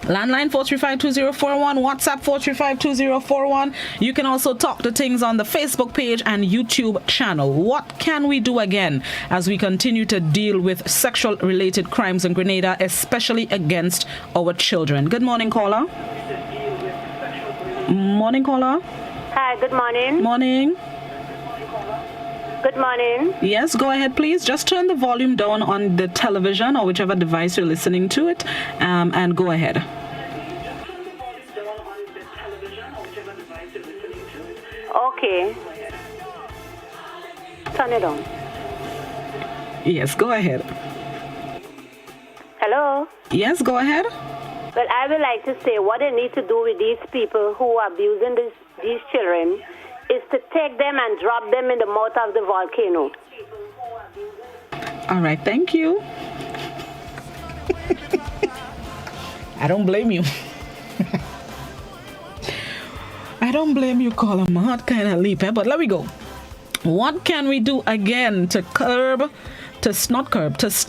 Landline 435-2041, WhatsApp 435-2041. You can also talk the things on the Facebook page and YouTube channel. What can we do again as we continue to deal with sexual related crimes in Grenada, especially against our children? Good morning, caller. Morning, caller. Hi, good morning. Morning. Good morning. Yes, go ahead, please. Just turn the volume down on the television or whichever device you're listening to it, and go ahead. Okay. Turn it on. Yes, go ahead. Hello? Yes, go ahead. Well, I would like to say what they need to do with these people who are abusing these children is to take them and drop them in the mouth of the volcano. All right, thank you. I don't blame you. I don't blame you, caller. My heart kind of leap, but let me go. What can we do again to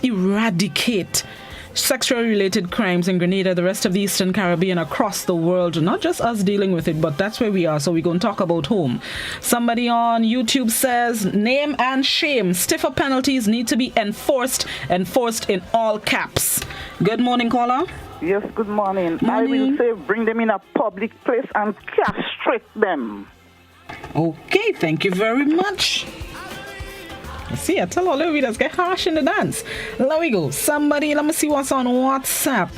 eradicate sexual-related crimes in Grenada, the rest of the Eastern Caribbean, across the world. Not just us dealing with it, but that's where we are. So we're going to talk about home. Somebody on YouTube says, name and shame. Stiffer penalties need to be enforced in all caps. Good morning, caller. Yes, good morning. I will say bring them in a public place and castrate them. Okay, thank you very much. See, I tell all the readers, get harsh in the dance. There we go. Somebody, let me see what's on WhatsApp.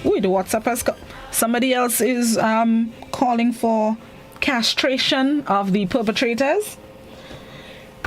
Ooh, the WhatsApp has somebody else is calling for castration of the perpetrators.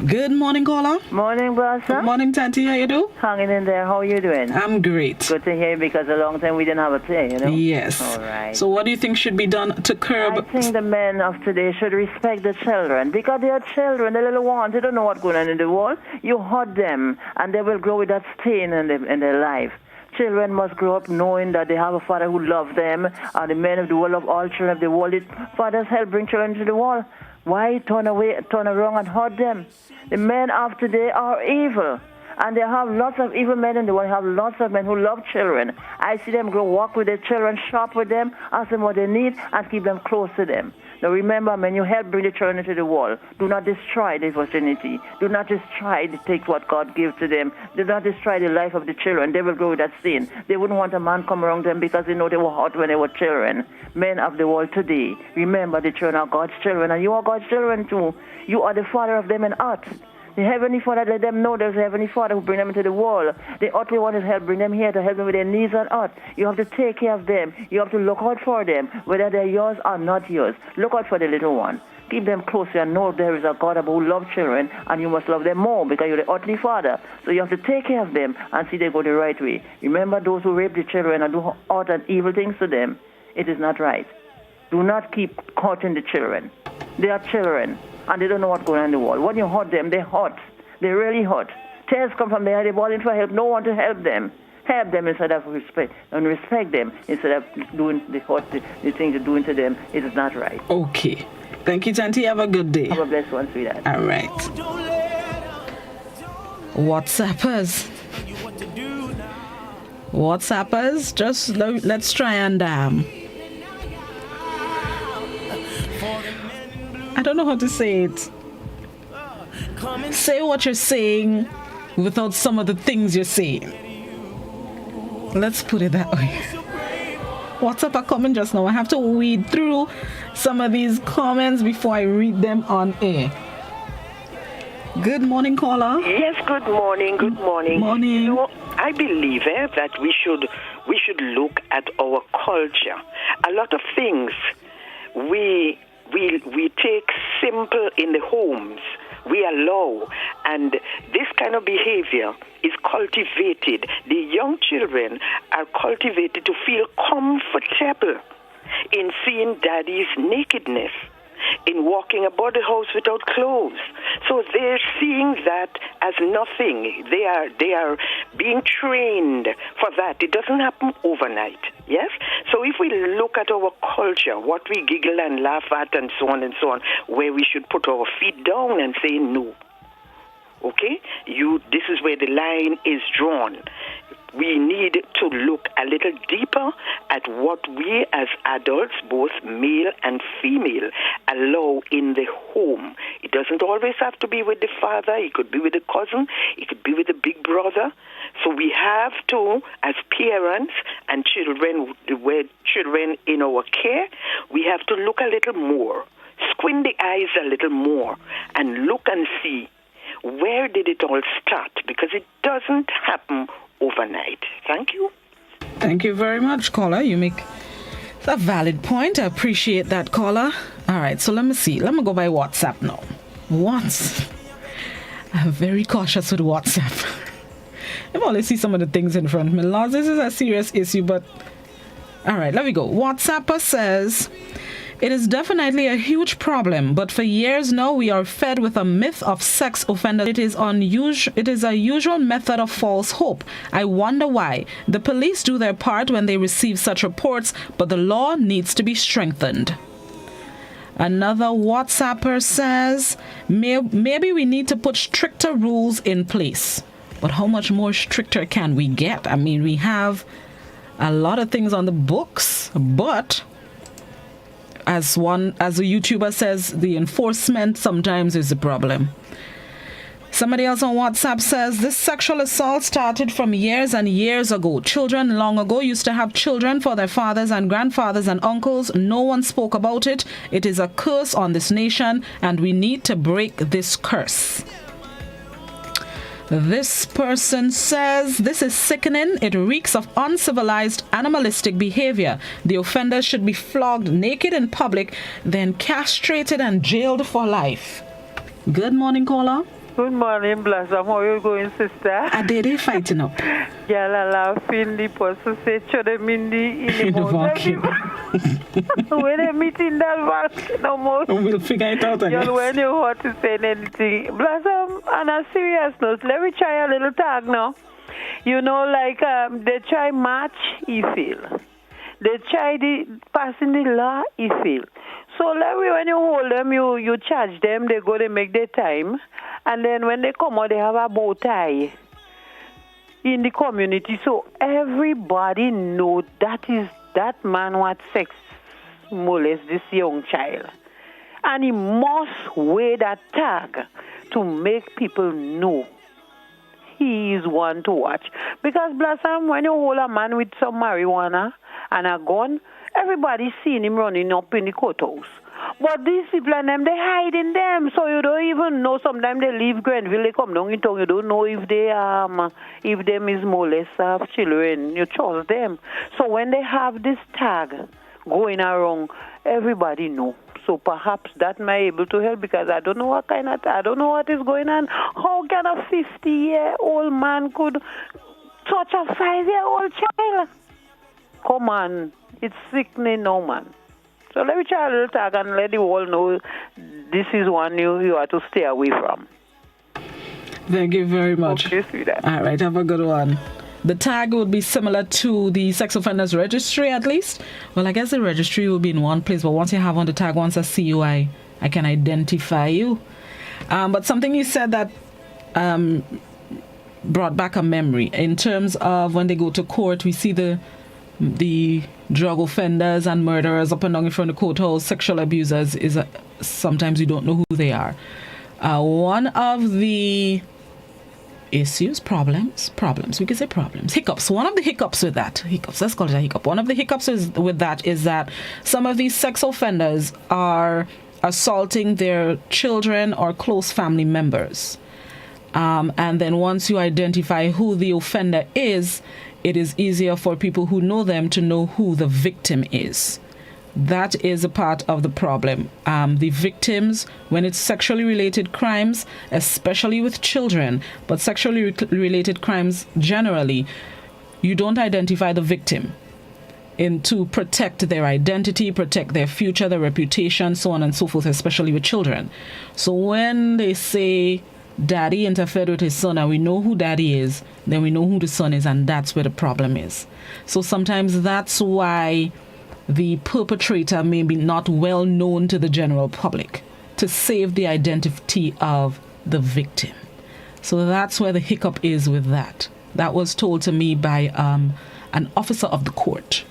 Good morning, caller. Morning, brother. Good morning, Tanti. How you do? Hanging in there. How you doing? I'm great. Good to hear, because a long time we didn't have a play, you know? Yes. All right. So what do you think should be done to curb? I think the men of today should respect the children, because they are children, the little ones. They don't know what's going on in the world. You hurt them, and they will grow with that stain in their life. Children must grow up knowing that they have a father who loves them, and the men of the world love all children of the world. Fathers help bring children to the world. Why turn around and hurt them? The men of today are evil. And they have lots of evil men in the world. They have lots of men who love children. I see them go walk with their children, shop with them, ask them what they need, and keep them close to them. Now remember, when you help bring the children into the world, do not destroy the virginity. Do not destroy to take what God gives to them. Do not destroy the life of the children. They will grow with that sin. They wouldn't want a man come around them because they know they were hurt when they were children. Men of the world today, remember the children are God's children, and you are God's children too. You are the father of them in earth. The Heavenly Father, let them know there's a Heavenly Father who bring them into the world. The earthly one is help bring them here to help them with their needs on earth. You have to take care of them. You have to look out for them, whether they're yours or not yours. Look out for the little one. Keep them close and know there is a God who loves children, and you must love them more because you're the earthly Father. So you have to take care of them and see they go the right way. Remember those who rape the children and do hurt and evil things to them. It is not right. Do not keep hurting the children. They are children, and they don't know what's going on in the world. When you hurt them, they hurt. They really hurt. Tears come from their head. They ball in for help. No one to help them. Help them instead of respect, and respect them instead of doing the things you're doing to them. It is not right. Okay. Thank you, Tanti. Have a good day. Have a blessed one, sweetheart. All right. WhatsAppers. Just let's try and I don't know how to say it. Say what you're saying without some of the things you're saying. Let's put it that way. WhatsApp are coming just now. I have to weed through some of these comments before I read them on air. Good morning, caller. Yes, good morning. Good morning. Morning. You know, I believe that we should look at our culture. A lot of things we take simple in the homes. We allow, and this kind of behavior is cultivated. The young children are cultivated to feel comfortable in seeing daddy's nakedness, in walking about the house without clothes. So they're seeing that as nothing. They are being trained for that. It doesn't happen overnight. Yes? So if we look at our culture, what we giggle and laugh at and so on, where we should put our feet down and say no. Okay? This is where the line is drawn. We need to look a little deeper at what we as adults, both male and female, allow in the home. It doesn't always have to be with the father. It could be with the cousin. It could be with the big brother. So we have to, as parents and children in our care, we have to look a little more, squint the eyes a little more, and look and see where did it all start, because it doesn't happen overnight. Thank you. Thank you very much, caller. You make a valid point. I appreciate that, caller. All right, so let me see. Let me go by WhatsApp now. I'm very cautious with WhatsApp. I've only see some of the things in front of me. Lord, this is a serious issue, but all right, let me go. WhatsApper says, it is definitely a huge problem, but for years now we are fed with a myth of sex offenders. It is a usual method of false hope. I wonder why. The police do their part when they receive such reports, but the law needs to be strengthened. Another WhatsApper says, maybe we need to put stricter rules in place. But how much more stricter can we get? I mean, we have a lot of things on the books, but as a YouTuber says, the enforcement sometimes is the problem. Somebody else on WhatsApp says, this sexual assault started from years and years ago. Children long ago used to have children for their fathers and grandfathers and uncles. No one spoke about it. It is a curse on this nation, and we need to break this curse. This person says, this is sickening. It reeks of uncivilized, animalistic behavior. The offenders should be flogged naked in public, then castrated and jailed for life. Good morning, caller. Good morning, Blossom. How are you going, sister? I did it fighting up. Yeah, la laughing the person say, show them in the volcano. When they meet in that volcano, most. We'll figure it out, I guess. When you want to say anything. Blossom, on a serious note, let me try a little tag now. You know, like, they try match, he feel. They try passing the law, he feel. So like when you hold them, you charge them, they go, they make their time. And then when they come out, they have a bow tie in the community. So everybody know that man what sex molest this young child. And he must wear that tag to make people know he is one to watch. Because, Blossom, when you hold a man with some marijuana and a gun, everybody's seeing him running up in the courthouse. But these people and them, they hide in them, so you don't even know. Sometimes they leave Grenville, they come down in town, you don't know if them is molest of children. You trust them. So when they have this tag going around, everybody know. So perhaps that may be able to help, because I don't know what is going on. How can a 50-year-old man could touch a 5-year-old child? Come on, it's sickening, no man. So let me try a little tag and let you all know this is one you have to stay away from. Thank you very much. Okay, sweetheart. All right, have a good one. The tag would be similar to the sex offenders registry, at least. Well, I guess the registry will be in one place, but once you have on the tag, once I see you, I can identify you. But something you said that brought back a memory. In terms of when they go to court, we see the drug offenders and murderers up and down in front of the courthouse. Sexual abusers is sometimes you don't know who they are. One of the issues, problems, we can say problems, hiccups. One of the hiccups with that, let's call it a hiccup. One of the hiccups with that is that some of these sex offenders are assaulting their children or close family members. And then once you identify who the offender is, it is easier for people who know them to know who the victim is. That is a part of the problem. The victims, when it's sexually related crimes, especially with children, but sexually related crimes generally, you don't identify the victim to protect their identity, protect their future, their reputation, so on and so forth, especially with children. So when they say daddy interfered with his son and we know who daddy is, then we know who the son is, and that's where the problem is. So sometimes that's why the perpetrator may be not well known to the general public, to save the identity of the victim. So that's where the hiccup is with that. That was told to me by an officer of the court.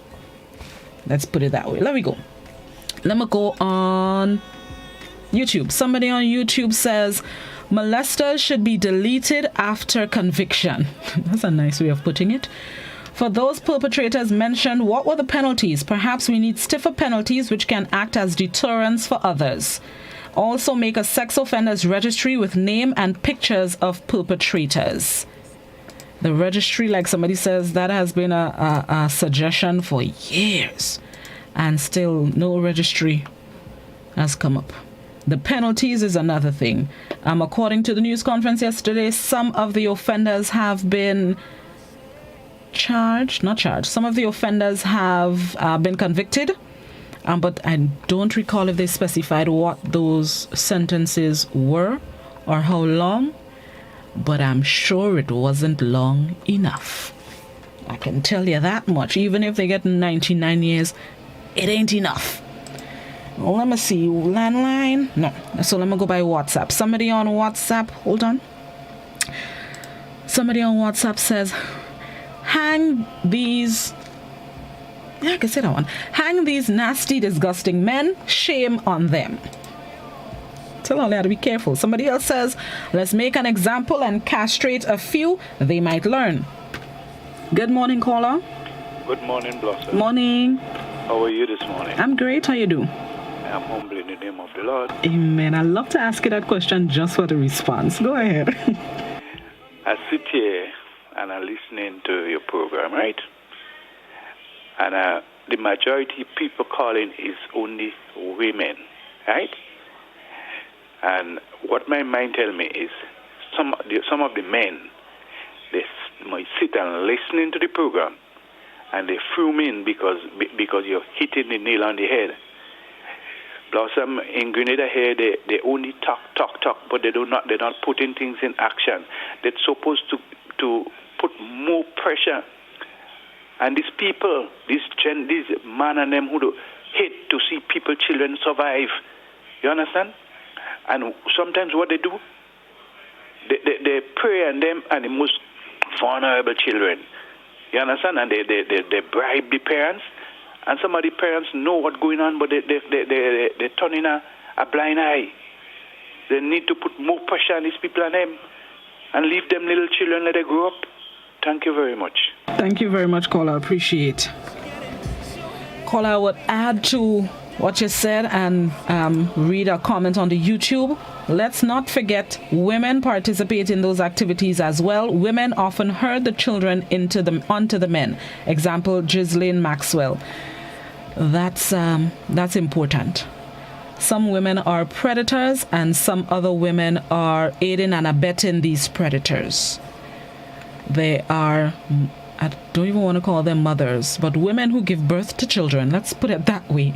Let's put it that way. Let me go on YouTube. Somebody on YouTube says, molesters should be deleted after conviction. That's a nice way of putting it. For those perpetrators mentioned, what were the penalties? Perhaps we need stiffer penalties which can act as deterrents for others. Also make a sex offenders registry with name and pictures of perpetrators. The registry, like somebody says, that has been a suggestion for years, and still no registry has come up. The penalties is another thing. According to the news conference yesterday, some of the offenders have been some of the offenders have been convicted, but I don't recall if they specified what those sentences were or how long, but I'm sure it wasn't long enough. I can tell you that much. Even if they get 99 years, it ain't enough. Well, let me see. Landline? No. So let me go by WhatsApp. Somebody on WhatsApp. Hold on. Somebody on WhatsApp says, hang these... Yeah, I can say that one. Hang these nasty, disgusting men. Shame on them. Tell all they have to be careful. Somebody else says, let's make an example and castrate a few. They might learn. Good morning, caller. Good morning, Blossom. Morning. How are you this morning? I'm great. How you do? I'm humble in the name of the Lord. Amen. I love to ask you that question just for the response. Go ahead. I sit here and I'm listening to your program, right? And the majority of people calling is only women, right? And what my mind tell me is some of the men, they might sit and listening to the program and they fume in because you're hitting the nail on the head. Blossom, in Grenada here, they only talk, but they're not putting things in action. They're supposed to put more pressure. And these people, these man and them who hate to see people, children survive. You understand? And sometimes what they do, they prey on them and the most vulnerable children. You understand? And they bribe the parents. And some of the parents know what's going on, but they turn in a blind eye. They need to put more pressure on these people and them and leave them little children let they grow up. Thank you very much. Thank you very much, caller. Appreciate. Caller, I would add to what you said and read a comment on the YouTube. Let's not forget women participate in those activities as well. Women often herd the children onto the men. Example, Ghislaine Maxwell. That's important. Some women are predators and some other women are aiding and abetting these predators. They are, I don't even want to call them mothers, but women who give birth to children, let's put it that way,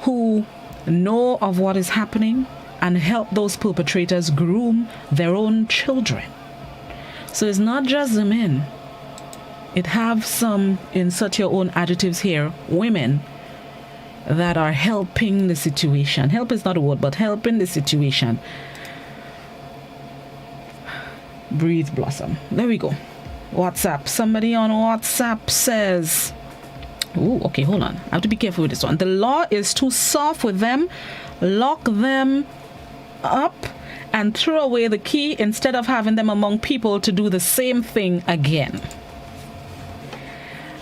who know of what is happening and help those perpetrators groom their own children. So it's not just the men. It have some, insert your own adjectives here, women that are helping the situation. Help is not a word, but helping the situation. Breathe, Blossom. There we go. WhatsApp. Somebody on WhatsApp says... Ooh, okay, hold on. I have to be careful with this one. The law is too soft with them. Lock them up and throw away the key instead of having them among people to do the same thing again.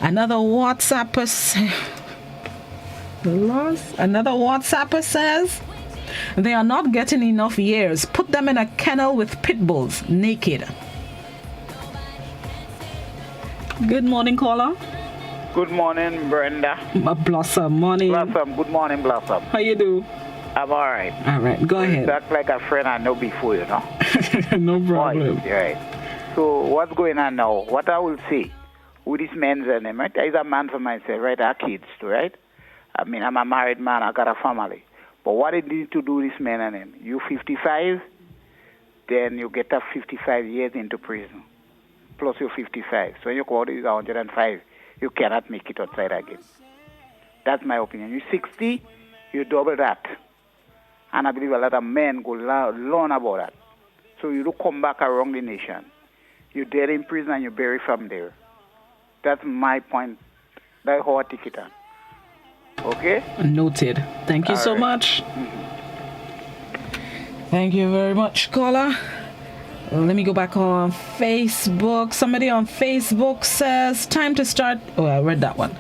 Another WhatsApper says they are not getting enough years. Put them in a kennel with pit bulls, naked. Good morning, caller. Good morning, Brenda. Blossom, morning. Blossom, good morning, Blossom. How you do? I'm all right. All right, go ahead. You act like a friend I know before, you know. No problem. Right. So what's going on now? What I will say with these men and them, right? There's a man for myself, right? I have kids too, right? I mean, I'm a married man. I got a family. But what it need to do, this man and them, you 55, then you get a 55 years into prison. Plus you're 55. So your quota is 105. You cannot make it outside again. That's my opinion. You're 60, you double that. And I believe a lot of men go learn about that. So you don't come back around the nation. You're dead in prison and you bury from there. That's my point. That's how I take it on. Okay? Noted. Thank you so much. Thank you very much, caller. Let me go back on Facebook. Somebody on Facebook says, time to start. Oh, I read that one.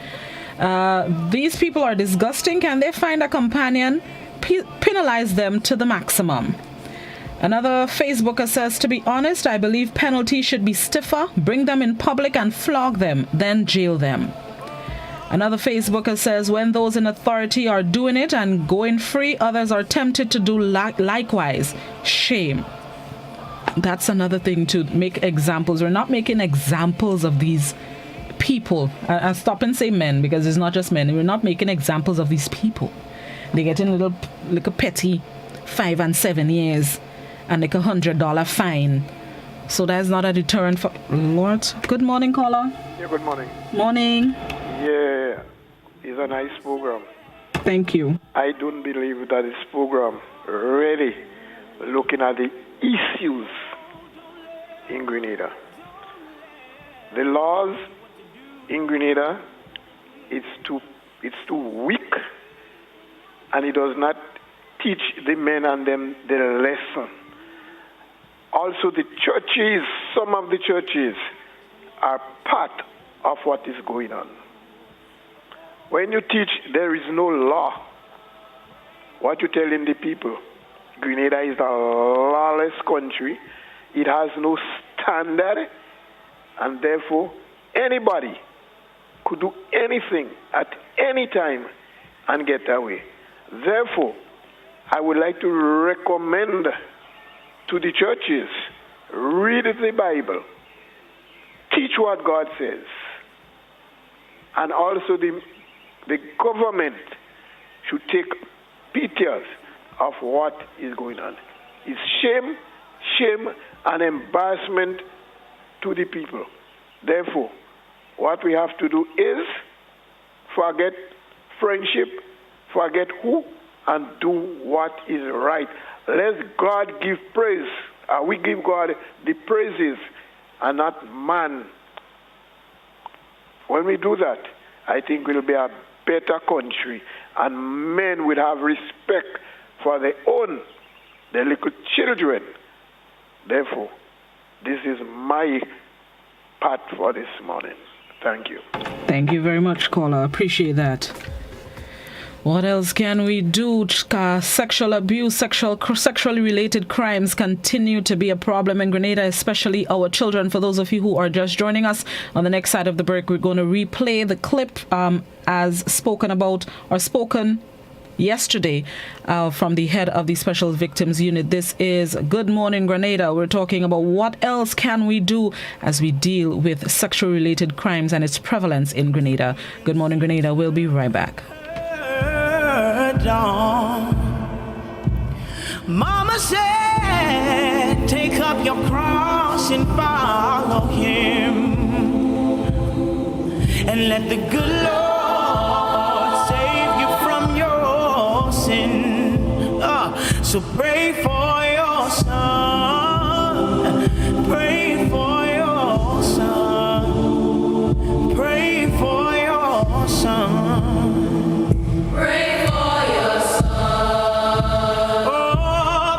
These people are disgusting. Can they find a companion? Penalize them to the maximum. Another Facebooker says, to be honest, I believe penalties should be stiffer. Bring them in public and flog them, then jail them. Another Facebooker says, when those in authority are doing it and going free, others are tempted to do likewise. Shame. That's another thing, to make examples. We're not making examples of these people. I stop and say men, because it's not just men. We're not making examples of these people. They get in little petty 5 and 7 years and like $100 fine. So that's not a deterrent for Lord. Good morning, caller. Yeah, good morning. Morning. Yeah, it's a nice program. Thank you. I don't believe that this program really looking at the issues in Grenada. The laws in Grenada, it's too weak, and it does not teach the men and them the lesson. Also, the churches, some of the churches are part of what is going on. When you teach there is no law, what you telling the people? Grenada is a lawless country. It has no standard, and therefore anybody could do anything at any time and get away. Therefore, I would like to recommend to the churches, read the Bible, teach what God says, and also the government should take pictures of what is going on. It's shame and embarrassment to the people. Therefore, what we have to do is forget friendship, forget who, and do what is right. Let God give praise. We give God the praises and not man. When we do that, I think we'll be a better country, and men will have respect for their little children. Therefore, this is my part for this morning. Thank you. Thank you very much, caller. Appreciate that. What else can we do? Sexual abuse, sexually related crimes continue to be a problem in Grenada, especially our children. For those of you who are just joining us, on the next side of the break, we're going to replay the clip as spoken yesterday from the head of the Special Victims Unit. This is Good Morning Grenada. We're talking about what else can we do as we deal with sexual related crimes and its prevalence in Grenada. Good Morning Grenada. We'll be right back. Mama said, take up your cross and follow him, and let the good Lord save you from your sin. So pray for your son, pray for your son, pray for your son.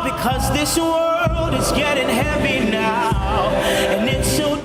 Because this world is getting heavy now, and it's so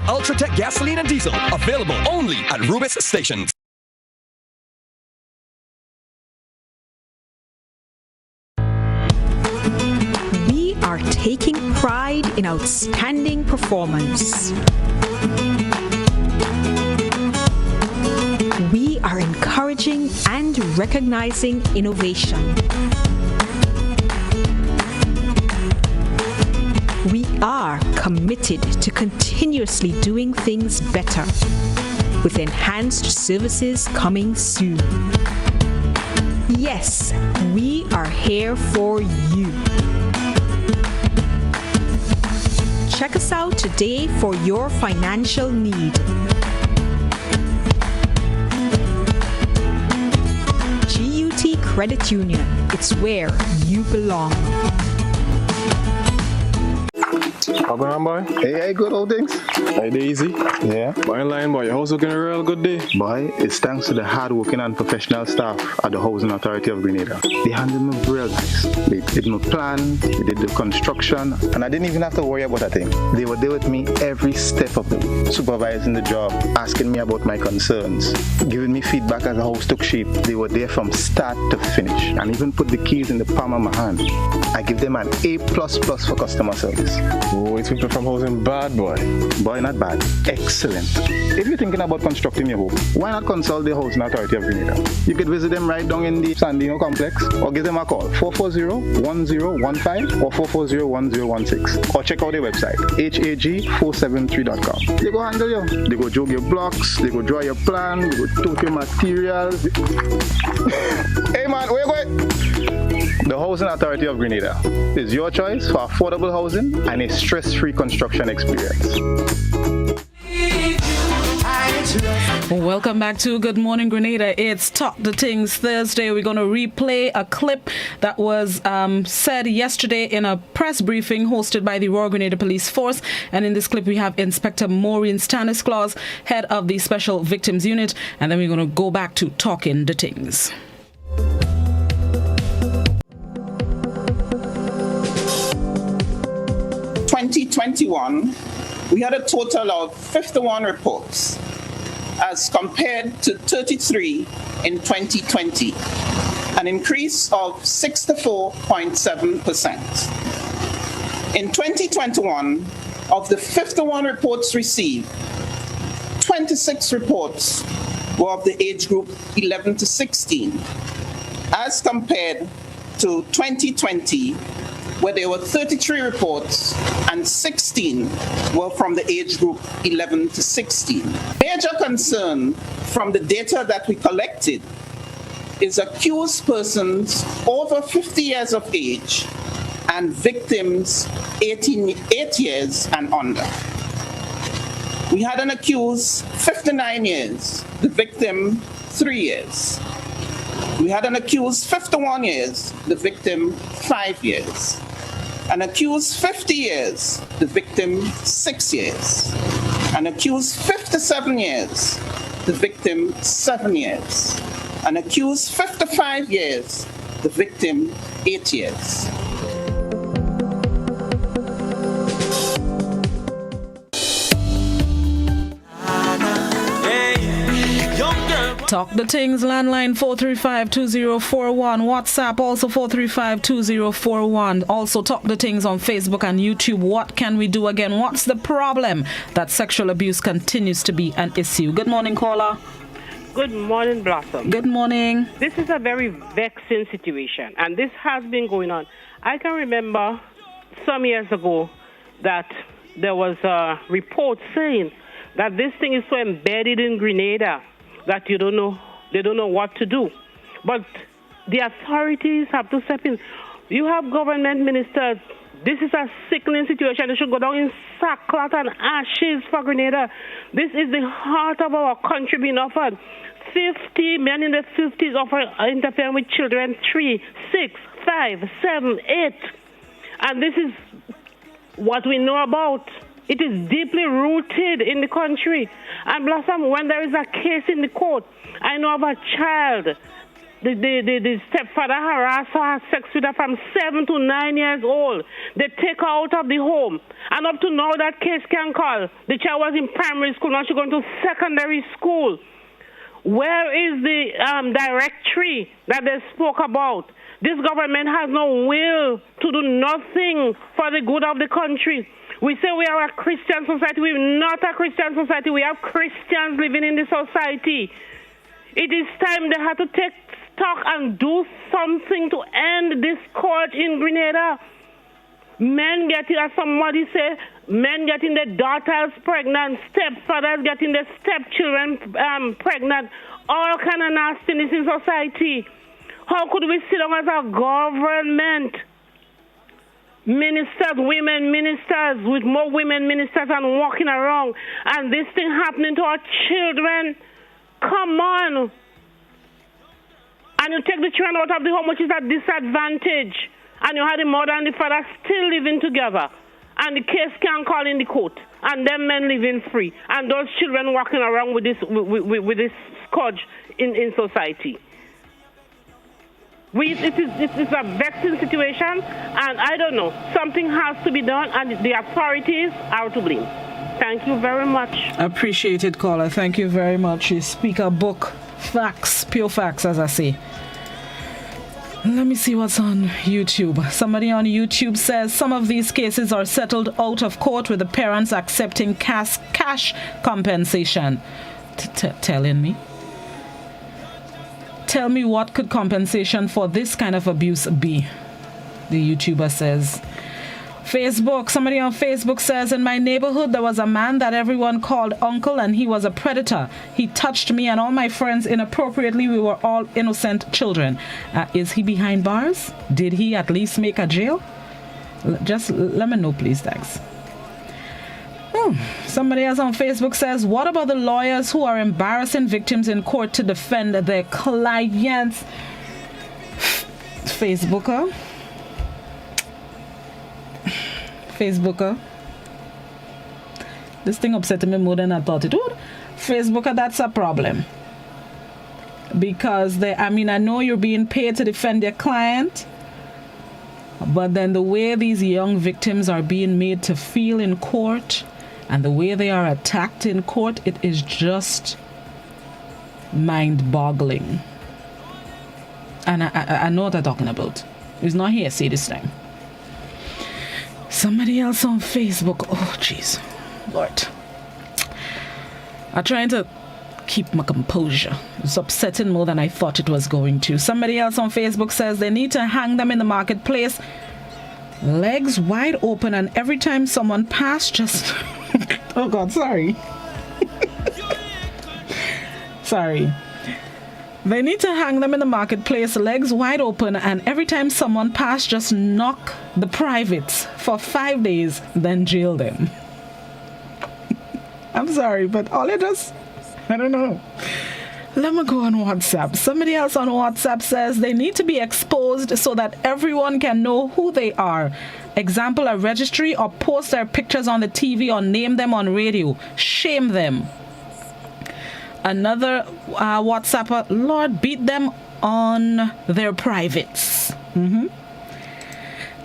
Ultratech gasoline and diesel, available only at Rubis stations. We are taking pride in outstanding performance. We are encouraging and recognizing innovation. We are committed to continuously doing things better, with enhanced services coming soon. Yes, we are here for you. Check us out today for your financial need. GUT Credit Union, it's where you belong. How going on, boy? Hey, good old things. Hey, Daisy. Yeah. Boy, in line, boy. Your house looking a real good day. Boy, it's thanks to the hard-working and professional staff at the Housing Authority of Grenada. They handled me real nice. They did my plan, they did the construction, and I didn't even have to worry about a thing. They were there with me every step of the way, supervising the job, asking me about my concerns, giving me feedback as the house took shape. They were there from start to finish, and even put the keys in the palm of my hand. I give them an A++ for customer service. Oh, it's people from housing bad, boy. Boy, not bad. Excellent. If you're thinking about constructing your home, why not consult the Housing Authority of Grenada? You could visit them right down in the Sandino complex, or give them a call, 440-1015 or 440-1016. Or check out their website, hag473.com. They go handle you. They go jog your blocks, they go draw your plan, they go tote your materials. Hey man, where you going? The Housing Authority of Grenada is your choice for affordable housing and a stress-free construction experience. Welcome back to Good Morning Grenada. It's Talk the Things Thursday. We're going to replay a clip that was said yesterday in a press briefing hosted by the Royal Grenada Police Force. And in this clip, we have Inspector Maureen Stanisclaus, head of the Special Victims Unit. And then we're going to go back to Talking the Things. In 2021, we had a total of 51 reports as compared to 33 in 2020, an increase of 64.7%. In 2021, of the 51 reports received, 26 reports were of the age group 11 to 16, as compared to 2020, where there were 33 reports and 16 were from the age group 11 to 16. Major concern from the data that we collected is accused persons over 50 years of age and victims 8 years and under. We had an accused 59 years, the victim 3 years. We had an accused 51 years, the victim 5 years. An accused 50 years, the victim 6 years. An accused 57 years, the victim 7 years. An accused 55 years, the victim 8 years. Talk the Things landline 435-2041, WhatsApp also 435-2041. Also Talk the Things on Facebook and YouTube. What can we do again? What's the problem that sexual abuse continues to be an issue? Good morning, caller. Good morning, Blossom. Good morning. This is a very vexing situation, and this has been going on. I can remember some years ago that there was a report saying that this thing is so embedded in Grenada that they don't know what to do. But the authorities have to step in. You have government ministers. This is a sickening situation. They should go down in sackcloth and ashes for Grenada. This is the heart of our country being offered. 50 men in the 50s interfering with children, 3, 6, 5, 7, 8. And this is what we know about. It is deeply rooted in the country. And Blossom, when there is a case in the court, I know of a child. The stepfather harassed her, had sex with her from 7 to 9 years old. They take her out of the home. And up to now, that case can't call. The child was in primary school. Now she's going to secondary school. Where is the directory that they spoke about? This government has no will to do nothing for the good of the country. We say we are a Christian society. We're not a Christian society. We have Christians living in the society. It is time they have to take stock and do something to end this scourge in Grenada. Men getting, as somebody say, men getting their daughters pregnant, stepfathers getting their stepchildren pregnant, all kind of nastiness in society. How could we sit down as a government? Ministers, women ministers, with more women ministers and walking around, and this thing happening to our children. Come on. And you take the children out of the home, which is a disadvantage, and you have the mother and the father still living together. and the case can't call in the court, and them men living free, and those children walking around with this scourge in society. It is a vexing situation, and I don't know. Something has to be done, and the authorities are to blame. Thank you very much. Appreciate it, caller. Thank you very much. You speak a book. Facts, pure facts, as I say. Let me see what's on YouTube. Somebody on YouTube says some of these cases are settled out of court with the parents accepting cash compensation. Telling me? Tell me, what could compensation for this kind of abuse be? The YouTuber says. Facebook, somebody on Facebook says, in my neighborhood there was a man that everyone called uncle, and he was a predator. He touched me and all my friends inappropriately. We were all innocent children. Is he behind bars? Did he at least make a jail? Just let me know, please. Thanks. Somebody else on Facebook says, what about the lawyers who are embarrassing victims in court to defend their clients? Facebooker. This thing upset me more than I thought it would. Facebooker, that's a problem. Because I know you're being paid to defend your client, but then the way these young victims are being made to feel in court and the way they are attacked in court, it is just mind-boggling. And I know what I'm talking about. It's not here, say this time. Somebody else on Facebook. Oh, jeez. Lord. I'm trying to keep my composure. It's upsetting more than I thought it was going to. Somebody else on Facebook says they need to hang them in the marketplace, legs wide open, and every time someone passes, just... oh, God, sorry. Sorry. They need to hang them in the marketplace, legs wide open, and every time someone passes, just knock the privates for 5 days, then jail them. I'm sorry, but all it does, I don't know. Let me go on WhatsApp. Somebody else on WhatsApp says they need to be exposed so that everyone can know who they are. Example, a registry, or post their pictures on the TV or name them on radio. Shame them. Another WhatsApper, Lord, beat them on their privates.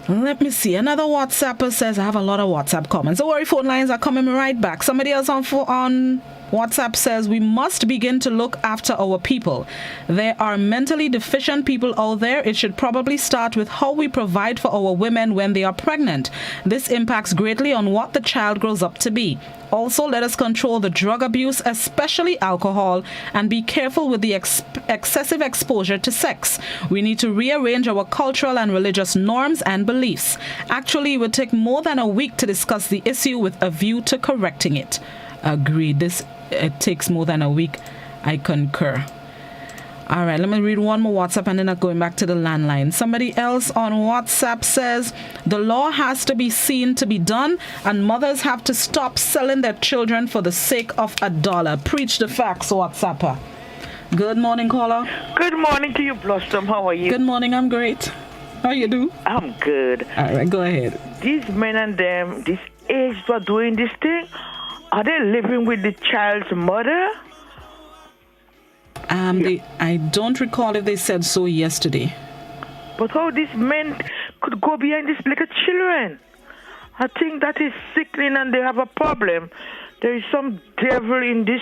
Let me see. Another WhatsApper says, I have a lot of WhatsApp comments. Don't worry, phone lines are coming right back. Somebody else on WhatsApp says, we must begin to look after our people. There are mentally deficient people out there. It should probably start with how we provide for our women when they are pregnant. This impacts greatly on what the child grows up to be. Also, let us control the drug abuse, especially alcohol, and be careful with the excessive exposure to sex. We need to rearrange our cultural and religious norms and beliefs. Actually, it would take more than a week to discuss the issue with a view to correcting it. Agreed. It takes more than a week. I concur. All right, let me read one more WhatsApp and then I'm going back to the landline. Somebody else on WhatsApp says, the law has to be seen to be done and mothers have to stop selling their children for the sake of $1. Preach the facts, WhatsApper. Good morning, caller. Good morning to you, Blossom. How are you? Good morning, I'm great. How you do? I'm good. All right, go ahead. These men and them, this age who are doing this thing, are they living with the child's mother? I don't recall if they said so yesterday. But how these men could go behind these little children? I think that is sickening and they have a problem. There is some devil in this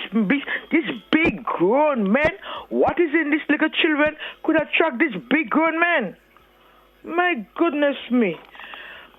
big grown men. What is in these little children could attract this big grown man? My goodness me.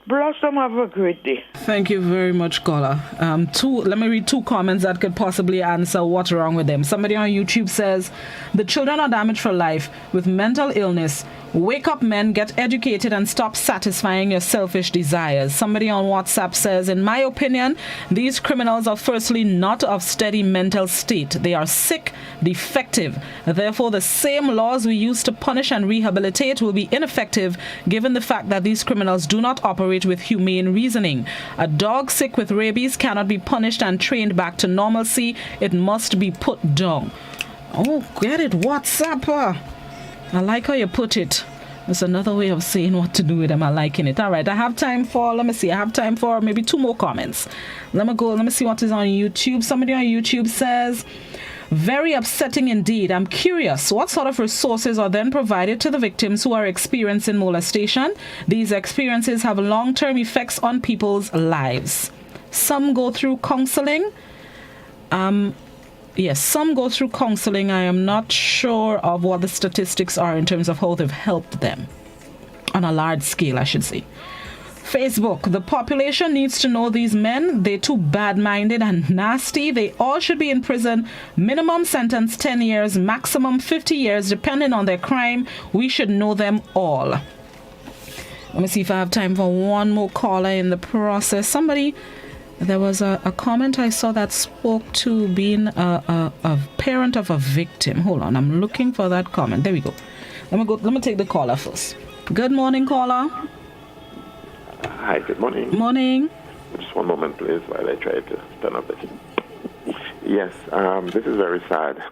Blossom, have a great day. Thank you very much, caller. Let me read two comments that could possibly answer what's wrong with them. Somebody on YouTube says, the children are damaged for life with mental illness. Wake up, men, get educated and stop satisfying your selfish desires. Somebody on WhatsApp says, in my opinion, these criminals are firstly not of steady mental state. They are sick, defective. Therefore, the same laws we use to punish and rehabilitate will be ineffective given the fact that these criminals do not operate with humane reasoning. A dog sick with rabies cannot be punished and trained back to normalcy. It must be put down. Oh, get it, WhatsApper. I like how you put it. That's another way of saying what to do with them. I'm liking it. All right, I have time for maybe 2 more comments. Let me see what is on YouTube. Somebody on YouTube says, very upsetting indeed. I'm curious, what sort of resources are then provided to the victims who are experiencing molestation? These experiences have long-term effects on people's lives. Some go through counseling. Yes, some go through counseling. I am not sure of what the statistics are in terms of how they've helped them. On a large scale, I should say. Facebook, the population needs to know these men. They're too bad-minded and nasty. They all should be in prison. Minimum sentence 10 years, maximum 50 years, depending on their crime. We should know them all. Let me see if I have time for one more caller in the process. There was a comment I saw that spoke to being a parent of a victim. Hold on, I'm looking for that comment. There we go. Let me take the caller first. Good morning, caller. Hi, good morning. Morning. Just one moment, please, while I try to turn up this. Yes, this is very sad.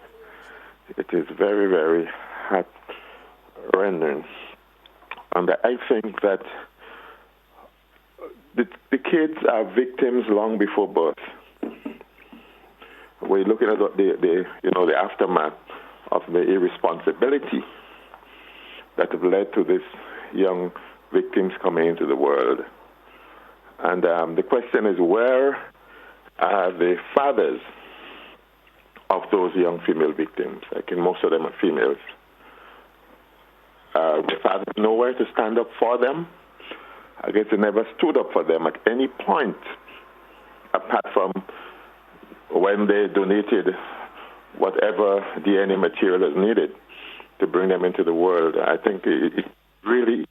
It is very, very heart-rending. And I think that the kids are victims long before birth. We're looking at the aftermath of the irresponsibility that have led to this young victims coming into the world. And the question is, where are the fathers of those young female victims? I think most of them are females. The fathers nowhere to stand up for them. I guess they never stood up for them at any point, apart from when they donated whatever DNA material is needed to bring them into the world. I think it really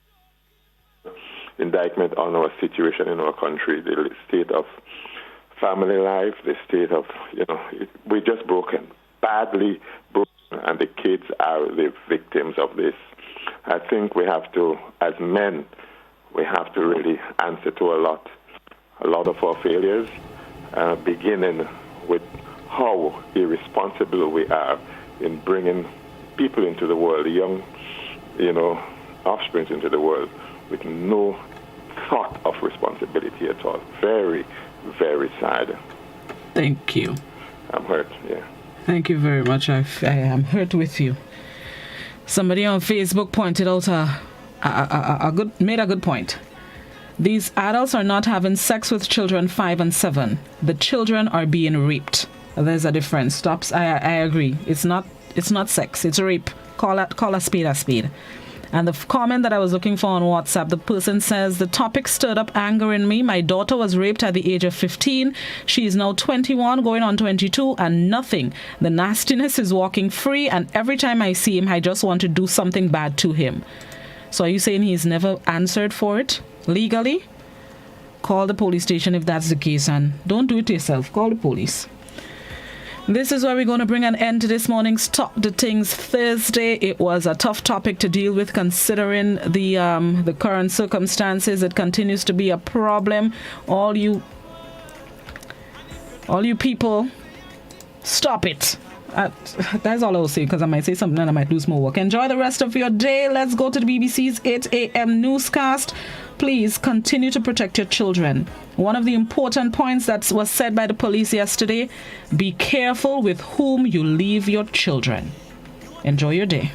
indictment on our situation in our country, the state of family life, the state of, we're just broken, badly broken, and the kids are the victims of this. I think we have to, as men, we have to really answer to a lot of our failures, beginning with how irresponsible we are in bringing people into the world, young, offspring into the world, with no thought of responsibility at all. Very, very sad. Thank you. I'm hurt, yeah. Thank you very much. I am hurt with you. Somebody on Facebook pointed out made a good point. These adults are not having sex with children 5 and 7. The children are being raped. There's a difference. Stops. I agree. It's not sex. It's rape. Call a spade a spade. And the comment that I was looking for on WhatsApp, the person says, the topic stirred up anger in me. My daughter was raped at the age of 15. She is now 21, going on 22, and nothing. The nastiness is walking free, and every time I see him, I just want to do something bad to him. So are you saying he's never answered for it legally? Call the police station if that's the case, and don't do it to yourself. Call the police. This is where we're going to bring an end to this morning's Talk the Things Thursday. It was a tough topic to deal with considering the current circumstances. It continues to be a problem. All you people, stop it. That's all I will say, because I might say something and I might lose more work. Enjoy the rest of your day. Let's go to the BBC's 8 a.m. newscast. Please continue to protect your children. One of the important points that was said by the police yesterday, be careful with whom you leave your children. Enjoy your day.